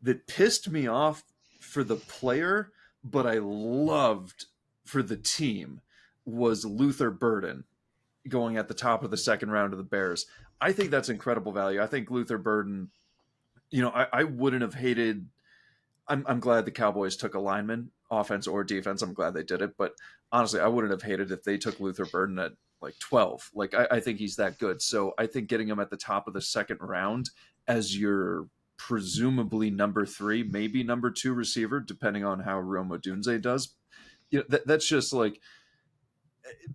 that pissed me off for the player, but I loved for the team, was Luther Burden going at the top of the second round of the Bears. I think that's incredible value. I think Luther Burden, I wouldn't have hated. I'm glad the Cowboys took a lineman, offense or defense. I'm glad they did it, but honestly, I wouldn't have hated if they took Luther Burden at like 12. Like, I think he's that good. So I think getting him at the top of the second round as your presumably number 3, maybe number 2 receiver, depending on how Rome Odunze does, that's just like,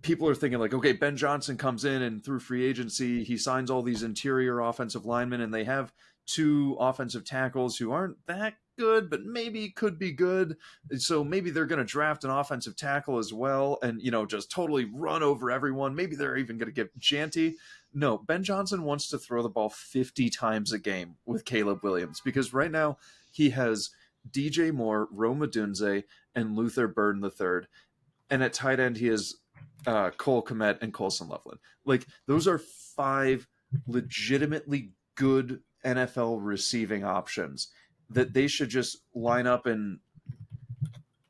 people are thinking like, okay, Ben Johnson comes in and through free agency, he signs all these interior offensive linemen, and they have two offensive tackles who aren't that good, but maybe could be good. So maybe they're going to draft an offensive tackle as well and, just totally run over everyone. Maybe they're even going to give Janty. No, Ben Johnson wants to throw the ball 50 times a game with Caleb Williams because right now he has DJ Moore, Rome Odunze, and Luther Burden III. And at tight end, he has Cole Kmet and Colson Loveland. Like, those are 5 legitimately good NFL receiving options that they should just line up in.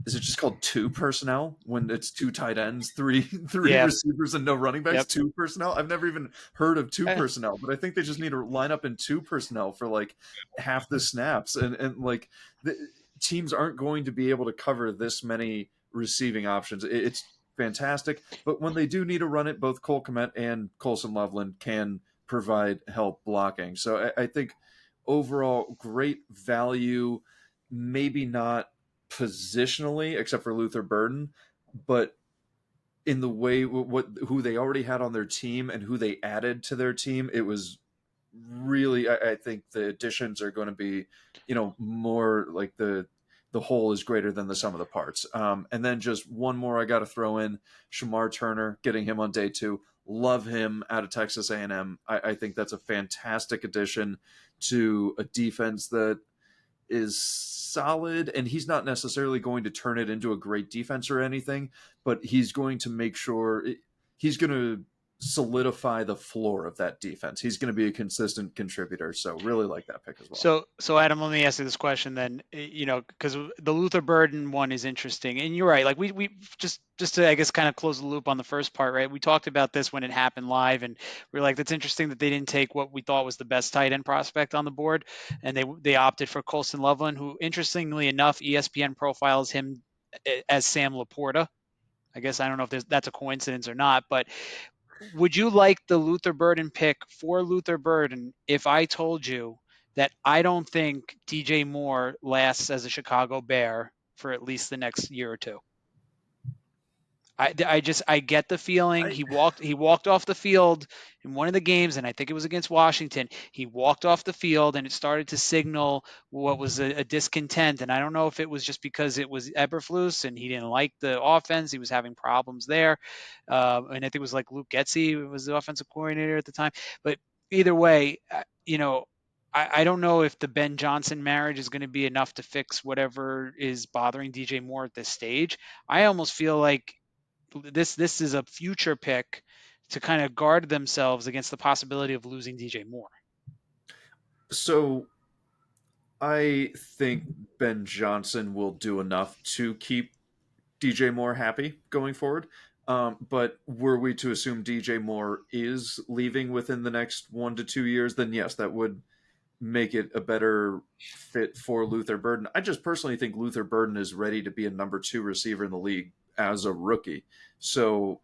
Is it just called 2 personnel when it's 2 tight ends, three Yeah. receivers, and no running backs? Yep. 2 personnel. I've never even heard of 2 personnel, but I think they just need to line up in 2 personnel for like half the snaps, and like the teams aren't going to be able to cover this many receiving options. It's fantastic, but when they do need to run it, both Cole Kmet and Colson Loveland can provide help blocking. So I think overall great value, maybe not positionally except for Luther Burden, but in the way who they already had on their team and who they added to their team, it was really, I think the additions are going to be, more like the whole is greater than the sum of the parts. And then just one more I got to throw in, Shamar Turner, getting him on day 2. Love him out of Texas A&M. I think that's a fantastic addition to a defense that is solid, and he's not necessarily going to turn it into a great defense or anything, but he's going to make sure he's going to solidify the floor of that defense. He's going to be a consistent contributor. So really like that pick as well. So Adam, let me ask you this question then, because the Luther Burden one is interesting, and you're right. Like we just to, I guess, kind of close the loop on the first part, right? We talked about this when it happened live, and we're like, that's interesting that they didn't take what we thought was the best tight end prospect on the board, and they opted for Colson Loveland, who, interestingly enough, ESPN profiles him as Sam Laporta. I guess I don't know if that's a coincidence or not, but would you like the Luther Burden pick for Luther Burden if I told you that I don't think DJ Moore lasts as a Chicago Bear for at least the next year or two? I get the feeling he walked off the field in one of the games, and I think it was against Washington. He walked off the field, and it started to signal what was a discontent. And I don't know if it was just because it was Eberflus and he didn't like the offense. He was having problems there, and I think it was like Luke Getsy was the offensive coordinator at the time. But either way, I don't know if the Ben Johnson marriage is going to be enough to fix whatever is bothering DJ Moore at this stage. I almost feel like this is a future pick to kind of guard themselves against the possibility of losing DJ Moore. So I think Ben Johnson will do enough to keep DJ Moore happy going forward. But were we to assume DJ Moore is leaving within the next 1 to 2 years, then yes, that would make it a better fit for Luther Burden. I just personally think Luther Burden is ready to be a number 2 receiver in the league as a rookie. So,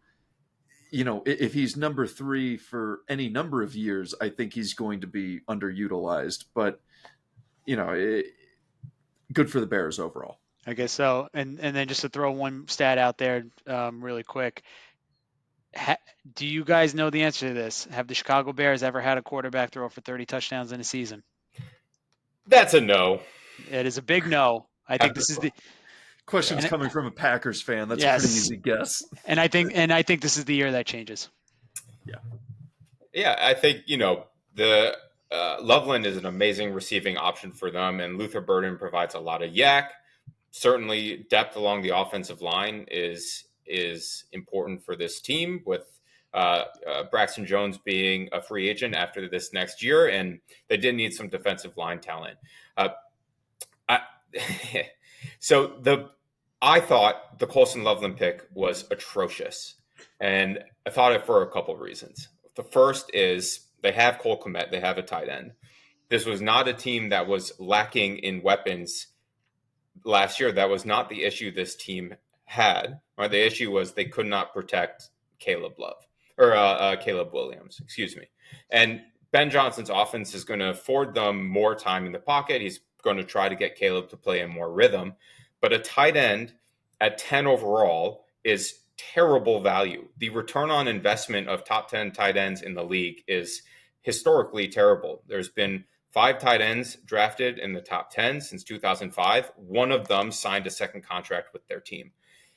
if he's number 3 for any number of years, I think he's going to be underutilized. But, good for the Bears overall. I guess so. And then just to throw one stat out there really quick. Do you guys know the answer to this? Have the Chicago Bears ever had a quarterback throw for 30 touchdowns in a season? That's a no. It is a big no. I think this is the question's coming from a Packers fan. That's a pretty easy guess. And I think this is the year that changes. Yeah, I think the Loveland is an amazing receiving option for them, and Luther Burden provides a lot of yak. Certainly, depth along the offensive line is important for this team, with Braxton Jones being a free agent after this next year, and they did need some defensive line talent. I thought the Colson Loveland pick was atrocious, and I thought it for a couple of reasons. The first is they have Cole Kmet, they have a tight end. This was not a team that was lacking in weapons last year. That was not the issue this team had. Right? The issue was they could not protect Caleb Williams, excuse me. And Ben Johnson's offense is going to afford them more time in the pocket. He's going to try to get Caleb to play in more rhythm. But a tight end at 10 overall is terrible value. The return on investment of top 10 tight ends in the league is historically terrible. There's been 5 tight ends drafted in the top 10 since 2005. One of them signed a second contract with their team.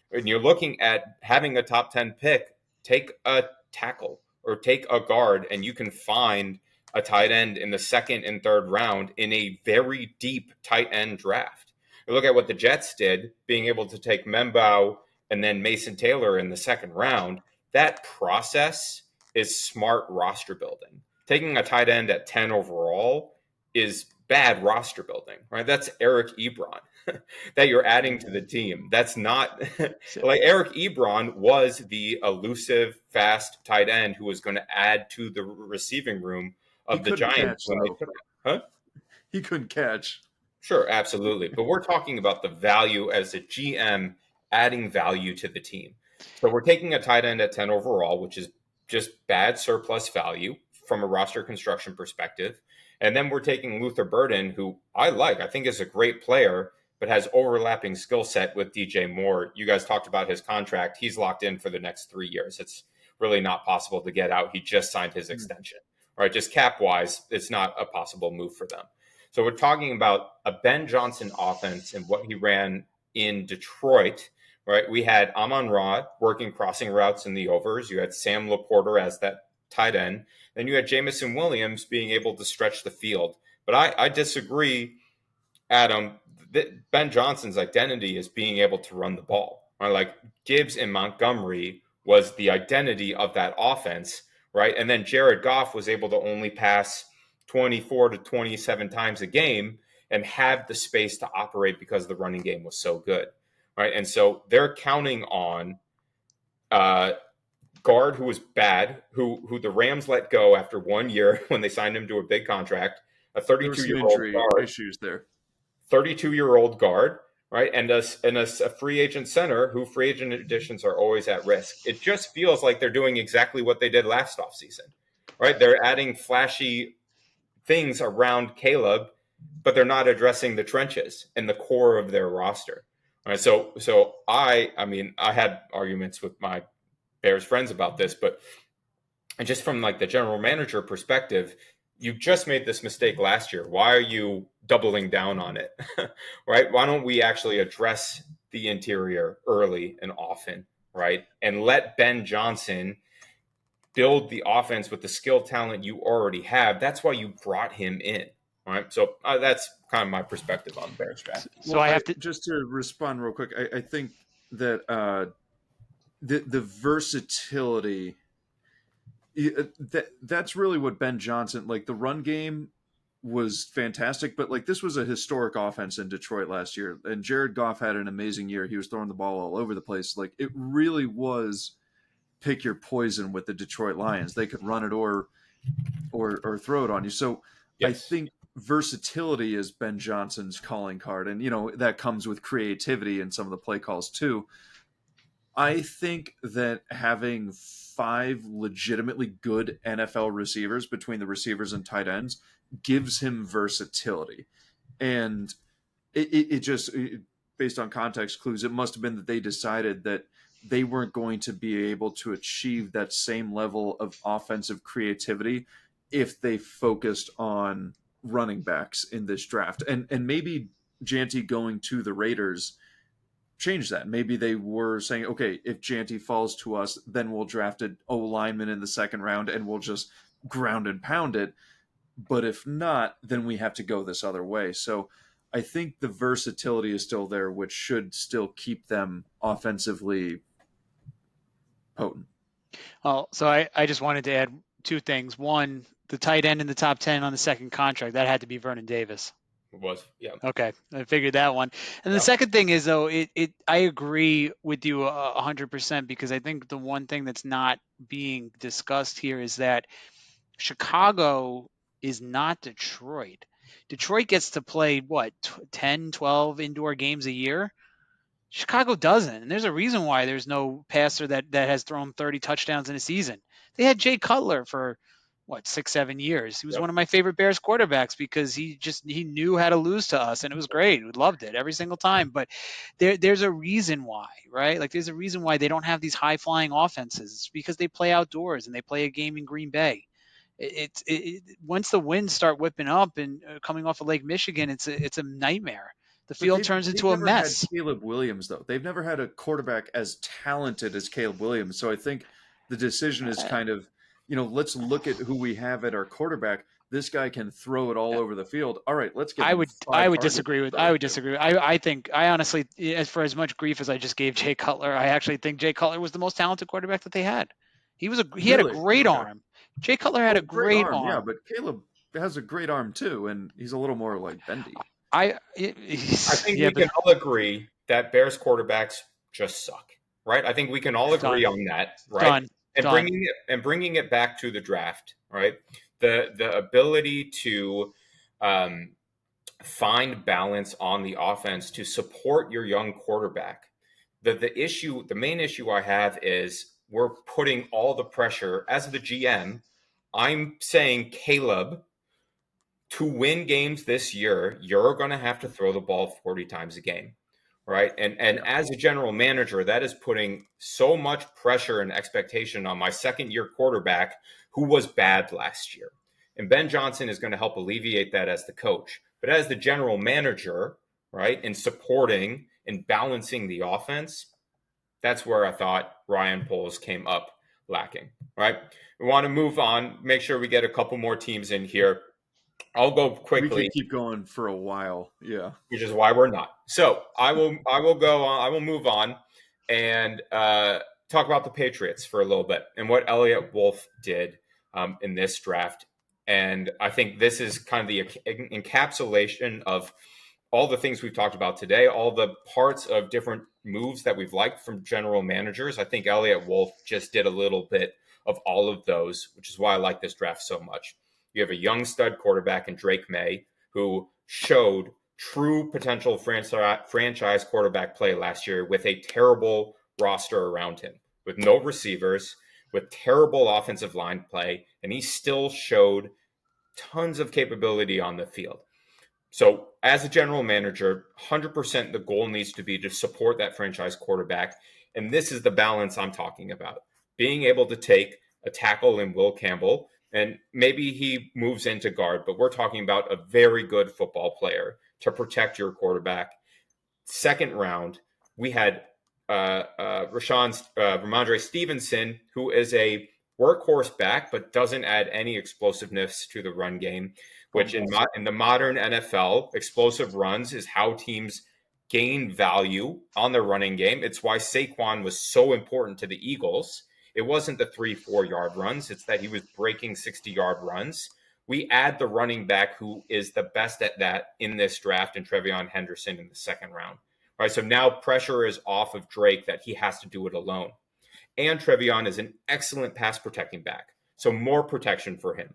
When you're looking at having a top 10 pick, take a tackle or take a guard, and you can find a tight end in the second and third round in a very deep tight end draft. You look at what the Jets did, being able to take Membao and then Mason Taylor in the second round. That process is smart roster building. Taking a tight end at 10 overall is bad roster building, right? That's Eric Ebron that you're adding to the team. That's not like Eric Ebron was the elusive, fast tight end who was going to add to the receiving room of the Giants when they took him. Huh? He couldn't catch. Sure, absolutely. But we're talking about the value as a GM adding value to the team. So we're taking a tight end at 10 overall, which is just bad surplus value from a roster construction perspective. And then we're taking Luther Burden, who I think is a great player, but has overlapping skill set with DJ Moore. You guys talked about his contract. He's locked in for the next 3 years. It's really not possible to get out. He just signed his extension, right? Just cap wise, it's not a possible move for them. So we're talking about a Ben Johnson offense and what he ran in Detroit, right? We had Amon-Ra working crossing routes in the overs. You had Sam Laporta as that tight end. Then you had Jameson Williams being able to stretch the field. But I disagree, Adam, that Ben Johnson's identity is being able to run the ball. Right? Like Gibbs and Montgomery was the identity of that offense, right? And then Jared Goff was able to only pass 24 to 27 times a game and have the space to operate because the running game was so good, right? And so they're counting on guard who was bad, who the Rams let go after 1 year when they signed him to a big contract, a 32-year-old guard. Issues there. 32-year-old guard, right? And a free agent center who free agent additions are always at risk. It just feels like they're doing exactly what they did last offseason, right? They're adding flashy things around Caleb, but they're not addressing the trenches and the core of their roster. All right, so I had arguments with my Bears friends about this, but just from like the general manager perspective, you just made this mistake last year. Why are you doubling down on it? Right? Why don't we actually address the interior early and often, right? And let Ben Johnson build the offense with the skill talent you already have. That's why you brought him in. All right. So that's kind of my perspective on Bears draft. So I have to just to respond real quick. I think that the versatility, that's really what Ben Johnson, like the run game was fantastic, but like this was a historic offense in Detroit last year, and Jared Goff had an amazing year. He was throwing the ball all over the place. Like it really was pick your poison with the Detroit Lions. They could run it or throw it on you. So yes. I think versatility is Ben Johnson's calling card, and that comes with creativity and some of the play calls too. I think that having 5 legitimately good NFL receivers between the receivers and tight ends gives him versatility. And it just, based on context clues, it must have been that they decided that they weren't going to be able to achieve that same level of offensive creativity if they focused on running backs in this draft. And maybe Janty going to the Raiders change that. Maybe they were saying, okay, if Janty falls to us, then we'll draft an O-lineman in the second round and we'll just ground and pound it. But if not, then we have to go this other way. So I think the versatility is still there, which should still keep them offensively potent. Well, so I just wanted to add 2 things. One, the tight end in the top 10 on the second contract, that had to be Vernon Davis. It was, yeah. Okay, I figured that one. And the second thing is, though, I agree with you 100%, because I think the one thing that's not being discussed here is that Chicago is not Detroit. Detroit gets to play, 10, 12 indoor games a year? Chicago doesn't. And there's a reason why there's no passer that has thrown 30 touchdowns in a season. They had Jay Cutler for 6, 7 years. He was Yep. one of my favorite Bears quarterbacks because he knew how to lose to us, and it was great. We loved it every single time. But there's a reason why, right? Like there's a reason why they don't have these high flying offenses. It's because they play outdoors and they play a game in Green Bay. Once the winds start whipping up and coming off of Lake Michigan, it's a nightmare. The But field turns they've into a never had mess. Caleb Williams though. They've never had a quarterback as talented as Caleb Williams. So I think the decision is kind of, let's look at who we have at our quarterback. This guy can throw it all over the field. All right, let's give I him would 5 targets disagree to with throw it to. disagree. I think I honestly, as much grief as I just gave Jay Cutler, I actually think Jay Cutler was the most talented quarterback that they had. He had a Really? great Okay. arm. Jay Cutler had Oh, a great great arm, yeah, arm. but Caleb has a great arm too, and he's a little more like bendy. I think Yeah, we but can all agree that Bears quarterbacks just suck, right? I think we can all agree done, on that, right? And done. bringing it back to the draft, right? The ability to find balance on the offense to support your young quarterback. The main issue I have is we're putting all the pressure as the GM. I'm saying, Caleb, to win games this year, you're going to have to throw the ball 40 times a game, right? And as a general manager, that is putting so much pressure and expectation on my second year quarterback who was bad last year. And Ben Johnson is going to help alleviate that as the coach. But as the general manager, right, in supporting and balancing the offense, that's where I thought Ryan Poles came up lacking, right? We want to move on, make sure we get a couple more teams in here. I'll go We quickly, could keep going for a while. Yeah. which is why we're not. So I will go on. I will move on and talk about the Patriots for a little bit and what Elliott Wolf did in this draft. And I think this is kind of the encapsulation of all the things we've talked about today, all the parts of different moves that we've liked from general managers. I think Elliott Wolf just did a little bit of all of those, which is why I like this draft so much. You have a young stud quarterback in Drake May, who showed true potential franchise quarterback play last year with a terrible roster around him, with no receivers, with terrible offensive line play, and he still showed tons of capability on the field. So as a general manager, 100% the goal needs to be to support that franchise quarterback. And this is the balance I'm talking about. Being able to take a tackle in Will Campbell, and maybe he moves into guard, but we're talking about a very good football player to protect your quarterback. Second round, we had Ramondre Stevenson, who is a workhorse back, but doesn't add any explosiveness to the run game, which in the modern NFL, explosive runs is how teams gain value on their running game. It's why Saquon was so important to the Eagles. It wasn't the 3-4 yard runs. It's that he was breaking 60-yard runs. We add the running back who is the best at that in this draft, and TreVeyon Henderson in the second round. All right, so now pressure is off of Drake that he has to do it alone. And TreVeyon is an excellent pass protecting back, so more protection for him.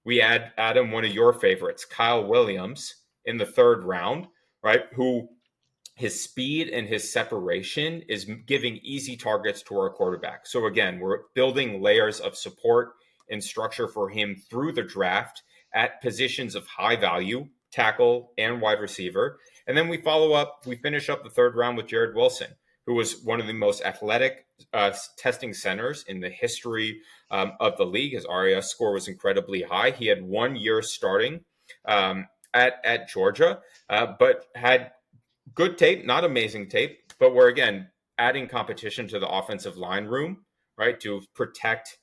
We add Adam, one of your favorites, Kyle Williams, in the third round, right? Who his speed and his separation is giving easy targets to our quarterback. So again, we're building layers of support and structure for him through the draft at positions of high value, tackle and wide receiver. And then we finish up the third round with Jared Wilson, who was one of the most athletic testing centers in the history of the league. His RAS score was incredibly high. He had 1 year starting at Georgia, but had good tape, not amazing tape, but we're, again, adding competition to the offensive line room, right, to protect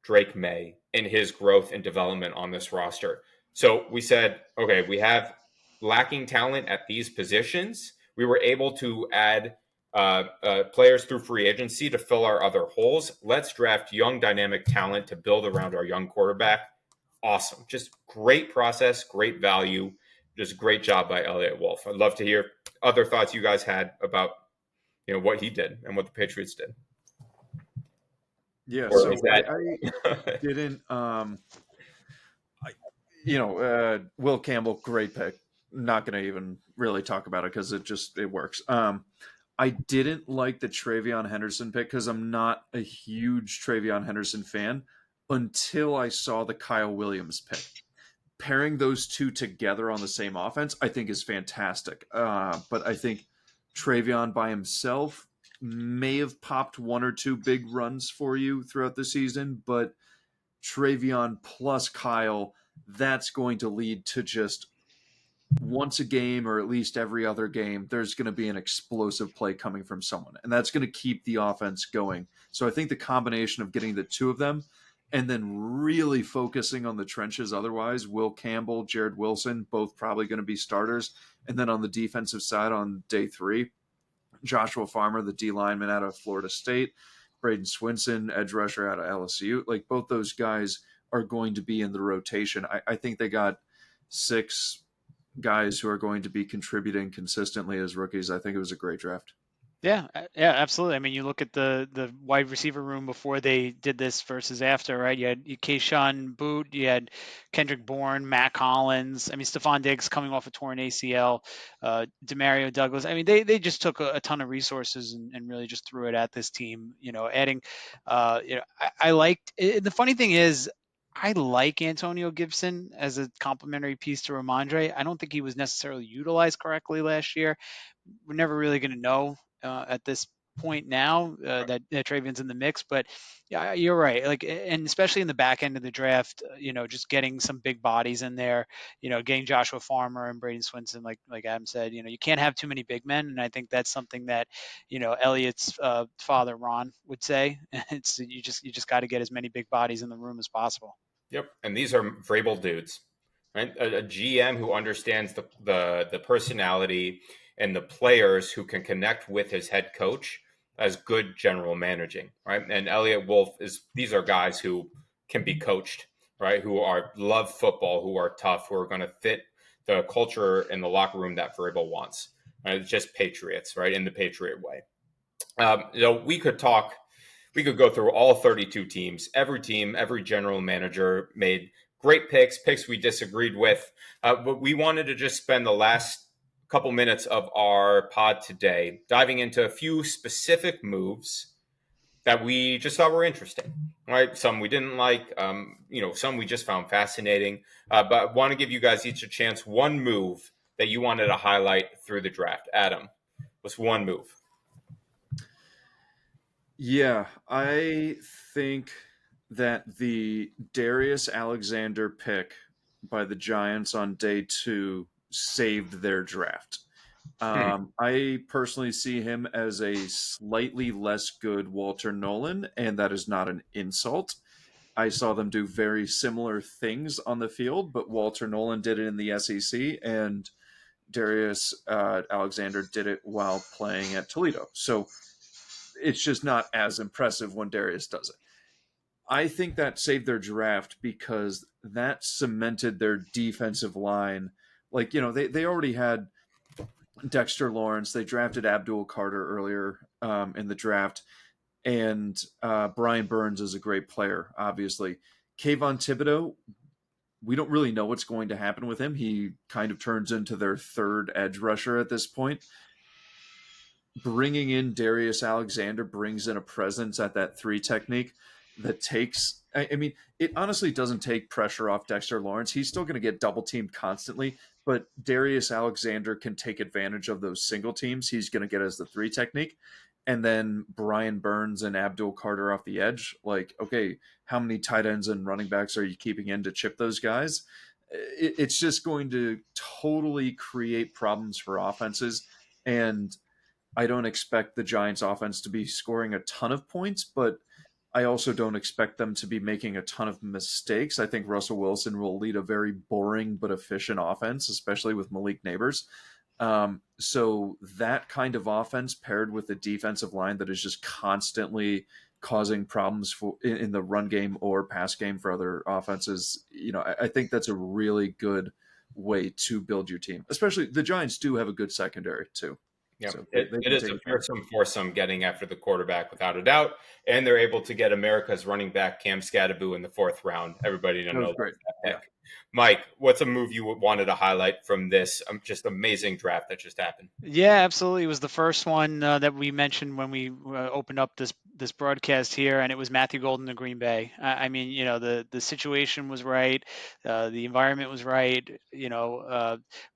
Drake May in his growth and development on this roster. So we said, okay, we have lacking talent at these positions. We were able to add players through free agency to fill our other holes. Let's draft young, dynamic talent to build around our young quarterback. Awesome. Just great process, great value. Just great job by Elliott Wolf. I'd love to hear other thoughts you guys had about what he did and what the Patriots did. Yeah, Or so is that- I didn't Will Campbell, great pick. Not going to even really talk about it because it works. I didn't like the TreVeyon Henderson pick because I'm not a huge TreVeyon Henderson fan. until I saw the Kyle Williams pick. Pairing those two together on the same offense, I think, is fantastic. But I think Travion by himself may have popped one or two big runs for you throughout the season, but Travion plus Kyle, that's going to lead to just once a game or at least every other game, there's going to be an explosive play coming from someone, and that's going to keep the offense going. So I think the combination of getting the two of them and then really focusing on the trenches otherwise, Will Campbell, Jared Wilson, both probably going to be starters. And then on the defensive side on day 3, Joshua Farmer, the D lineman out of Florida State, Braden Swinson, edge rusher out of LSU. Like, both those guys are going to be in the rotation. I think they got 6 guys who are going to be contributing consistently as rookies. I think it was a great draft. Yeah, absolutely. I mean, you look at the wide receiver room before they did this versus after, right? You had Keyshawn Boot, you had Kendrick Bourne, Matt Collins. I mean, Stephon Diggs coming off a torn ACL, Demario Douglas. I mean, they just took a ton of resources and really just threw it at this team. Adding, I liked. The funny thing is, I like Antonio Gibson as a complementary piece to Ramondre. I don't think he was necessarily utilized correctly last year. We're never really going to know at this point now that Travion's in the mix. But yeah, you're right. Like, and especially in the back end of the draft, just getting some big bodies in there. Getting Joshua Farmer and Braden Swinson, like Adam said. You can't have too many big men, and I think that's something that Elliott's father Ron would say. It's you just got to get as many big bodies in the room as possible. Yep, and these are Vrabel dudes, right? A GM who understands the personality and the players who can connect with his head coach as good general managing, right? And Elliott Wolf these are guys who can be coached, right? Who love football, who are tough, who are going to fit the culture in the locker room that Vrabel wants. Right? It's just Patriots, right? In the Patriot way. We could go through all 32 teams. Every team, every general manager made great picks we disagreed with. But we wanted to just spend the last couple minutes of our pod today diving into a few specific moves that we just thought were interesting, right? Some we didn't like, some we just found fascinating. But I want to give you guys each a chance. One move that you wanted to highlight through the draft. Adam, what's one move? Yeah, I think that the Darius Alexander pick by the Giants on day 2 saved their draft. I personally see him as a slightly less good Walter Nolan, and that is not an insult. I saw them do very similar things on the field, but Walter Nolan did it in the SEC, and Darius Alexander did it while playing at Toledo. So it's just not as impressive when Darius does it. I think that saved their draft because that cemented their defensive line. Like, they already had Dexter Lawrence. They drafted Abdul Carter earlier in the draft. And Brian Burns is a great player, obviously. Kayvon Thibodeau, we don't really know what's going to happen with him. He kind of turns into their third edge rusher at this point. Bringing in Darius Alexander brings in a presence at that 3 technique that takes, I mean, it honestly doesn't take pressure off Dexter Lawrence. He's still going to get double teamed constantly, but Darius Alexander can take advantage of those single teams he's going to get as the 3 technique. And then Brian Burns and Abdul Carter off the edge. Like, okay, how many tight ends and running backs are you keeping in to chip those guys? It's just going to totally create problems for offenses. And I don't expect the Giants offense to be scoring a ton of points, but I also don't expect them to be making a ton of mistakes. I think Russell Wilson will lead a very boring but efficient offense, especially with Malik Neighbors. So that kind of offense paired with a defensive line that is just constantly causing problems in the run game or pass game for other offenses, I think that's a really good way to build your team. Especially the Giants do have a good secondary too. Yeah, So it is a fearsome foursome getting after the quarterback without a doubt, and they're able to get America's running back Cam Scadaboo in the 4th round. Everybody knows great. that pick. Mike, what's a move you wanted to highlight from this just amazing draft that just happened? Yeah, absolutely. It was the first one that we mentioned when we opened up this broadcast here, and it was Matthew Golden to Green Bay. I mean, the situation was right, the environment was right.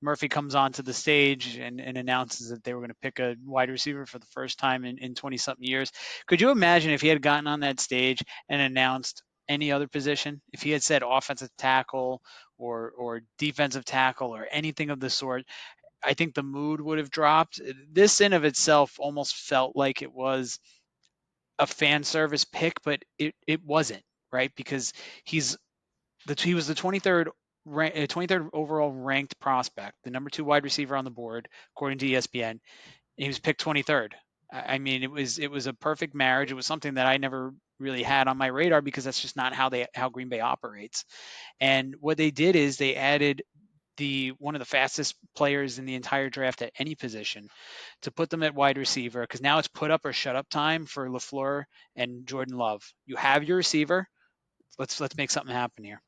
Murphy comes onto the stage and announces that they were going to pick a wide receiver for the first time in 20 something years. Could you imagine if he had gotten on that stage and announced any other position? If he had said offensive tackle or defensive tackle or anything of the sort, I think the mood would have dropped. This in of itself almost felt like it was a fan service pick, but it wasn't, right? Because he was the 23rd overall ranked prospect, the number 2 wide receiver on the board according to ESPN. He was picked 23rd. I mean, it was a perfect marriage. It was something that I never really had on my radar because that's just not how Green Bay operates. And what they did is they added the one of the fastest players in the entire draft at any position to put them at wide receiver, because now it's put up or shut up time for LaFleur and Jordan Love. You have your receiver. Let's make something happen here.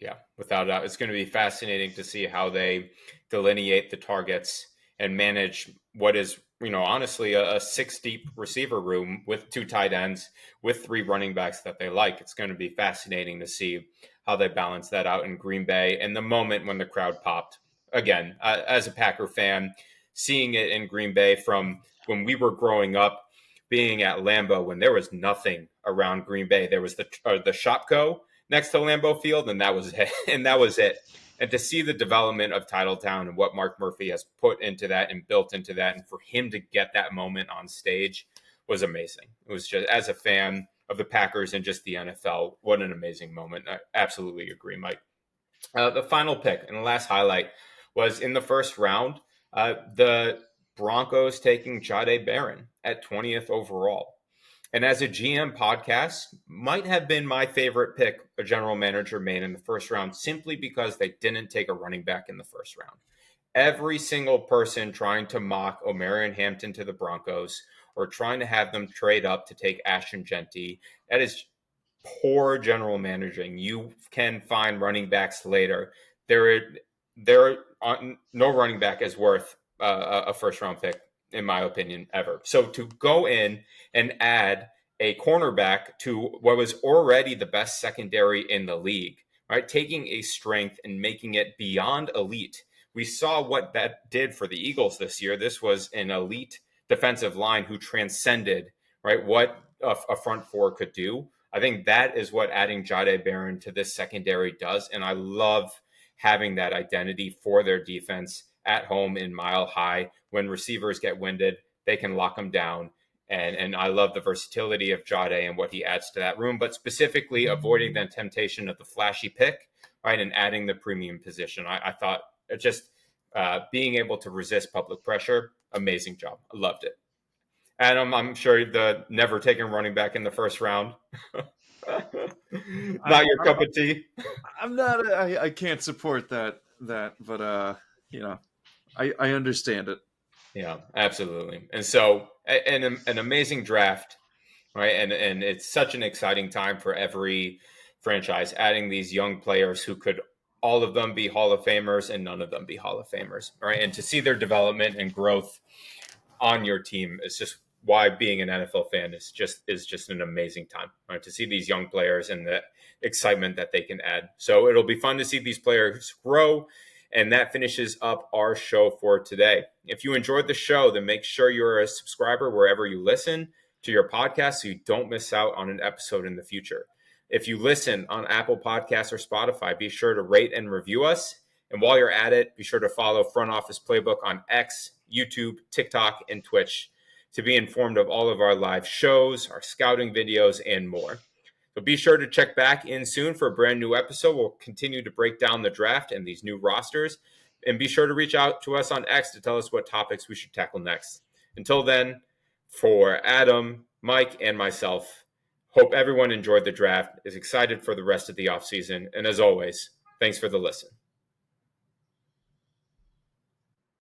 Yeah, without a doubt. It's going to be fascinating to see how they delineate the targets and manage what is, honestly a 6 deep receiver room with 2 tight ends, with 3 running backs that they like. It's going to be fascinating to see how they balance that out in Green Bay. And the moment when the crowd popped, again, as a Packer fan, seeing it in Green Bay from when we were growing up, being at Lambeau when there was nothing around Green Bay. There was the Shopko next to Lambeau Field, and that was it. And that was it. And to see the development of Titletown and what Mark Murphy has put into that and built into that, and for him to get that moment on stage was amazing. It was just, as a fan of the Packers and just the NFL, what an amazing moment. I absolutely agree, Mike. The final pick and the last highlight was in the first round, the Broncos taking Jahdae Barron at 20th overall. And as a GM podcast, might have been my favorite pick a general manager made in the first round, simply because they didn't take a running back in the first round. Every single person trying to mock Omarion Hampton to the Broncos or trying to have them trade up to take Ashton Jeanty, that is poor general managing. You can find running backs later. There are no running back is worth a first round pick, in my opinion, ever. So to go in and add a cornerback to what was already the best secondary in the league, right? Taking a strength and making it beyond elite. We saw what that did for the Eagles this year. This was an elite defensive line who transcended, right, what a front four could do. I think that is what adding Jahdae Barron to this secondary does. And I love having that identity for their defense at home in Mile High. When receivers get winded, they can lock them down. And I love the versatility of Jahdae and what he adds to that room, but specifically avoiding the temptation of the flashy pick, right, and adding the premium position. I thought just being able to resist public pressure, amazing job. I loved it. Adam, I'm sure the never taking running back in the first round. Not your cup of tea. I'm not. I can't support that. But I understand it. Yeah, absolutely. And so, an amazing draft, right? And it's such an exciting time for every franchise, adding these young players who could all of them be Hall of Famers and none of them be Hall of Famers, right? And to see their development and growth on your team is just why being an NFL fan is just an amazing time, right? To see these young players and the excitement that they can add. So it'll be fun to see these players grow. And that finishes up our show for today. If you enjoyed the show, then make sure you're a subscriber wherever you listen to your podcast so you don't miss out on an episode in the future. If you listen on Apple Podcasts or Spotify, be sure to rate and review us. And while you're at it, be sure to follow Front Office Playbook on X, YouTube, TikTok, and Twitch to be informed of all of our live shows, our scouting videos, and more. So be sure to check back in soon for a brand new episode. We'll continue to break down the draft and these new rosters. And be sure to reach out to us on X to tell us what topics we should tackle next. Until then, for Adam, Mike, and myself, hope everyone enjoyed the draft, is excited for the rest of the offseason. And as always, thanks for the listen.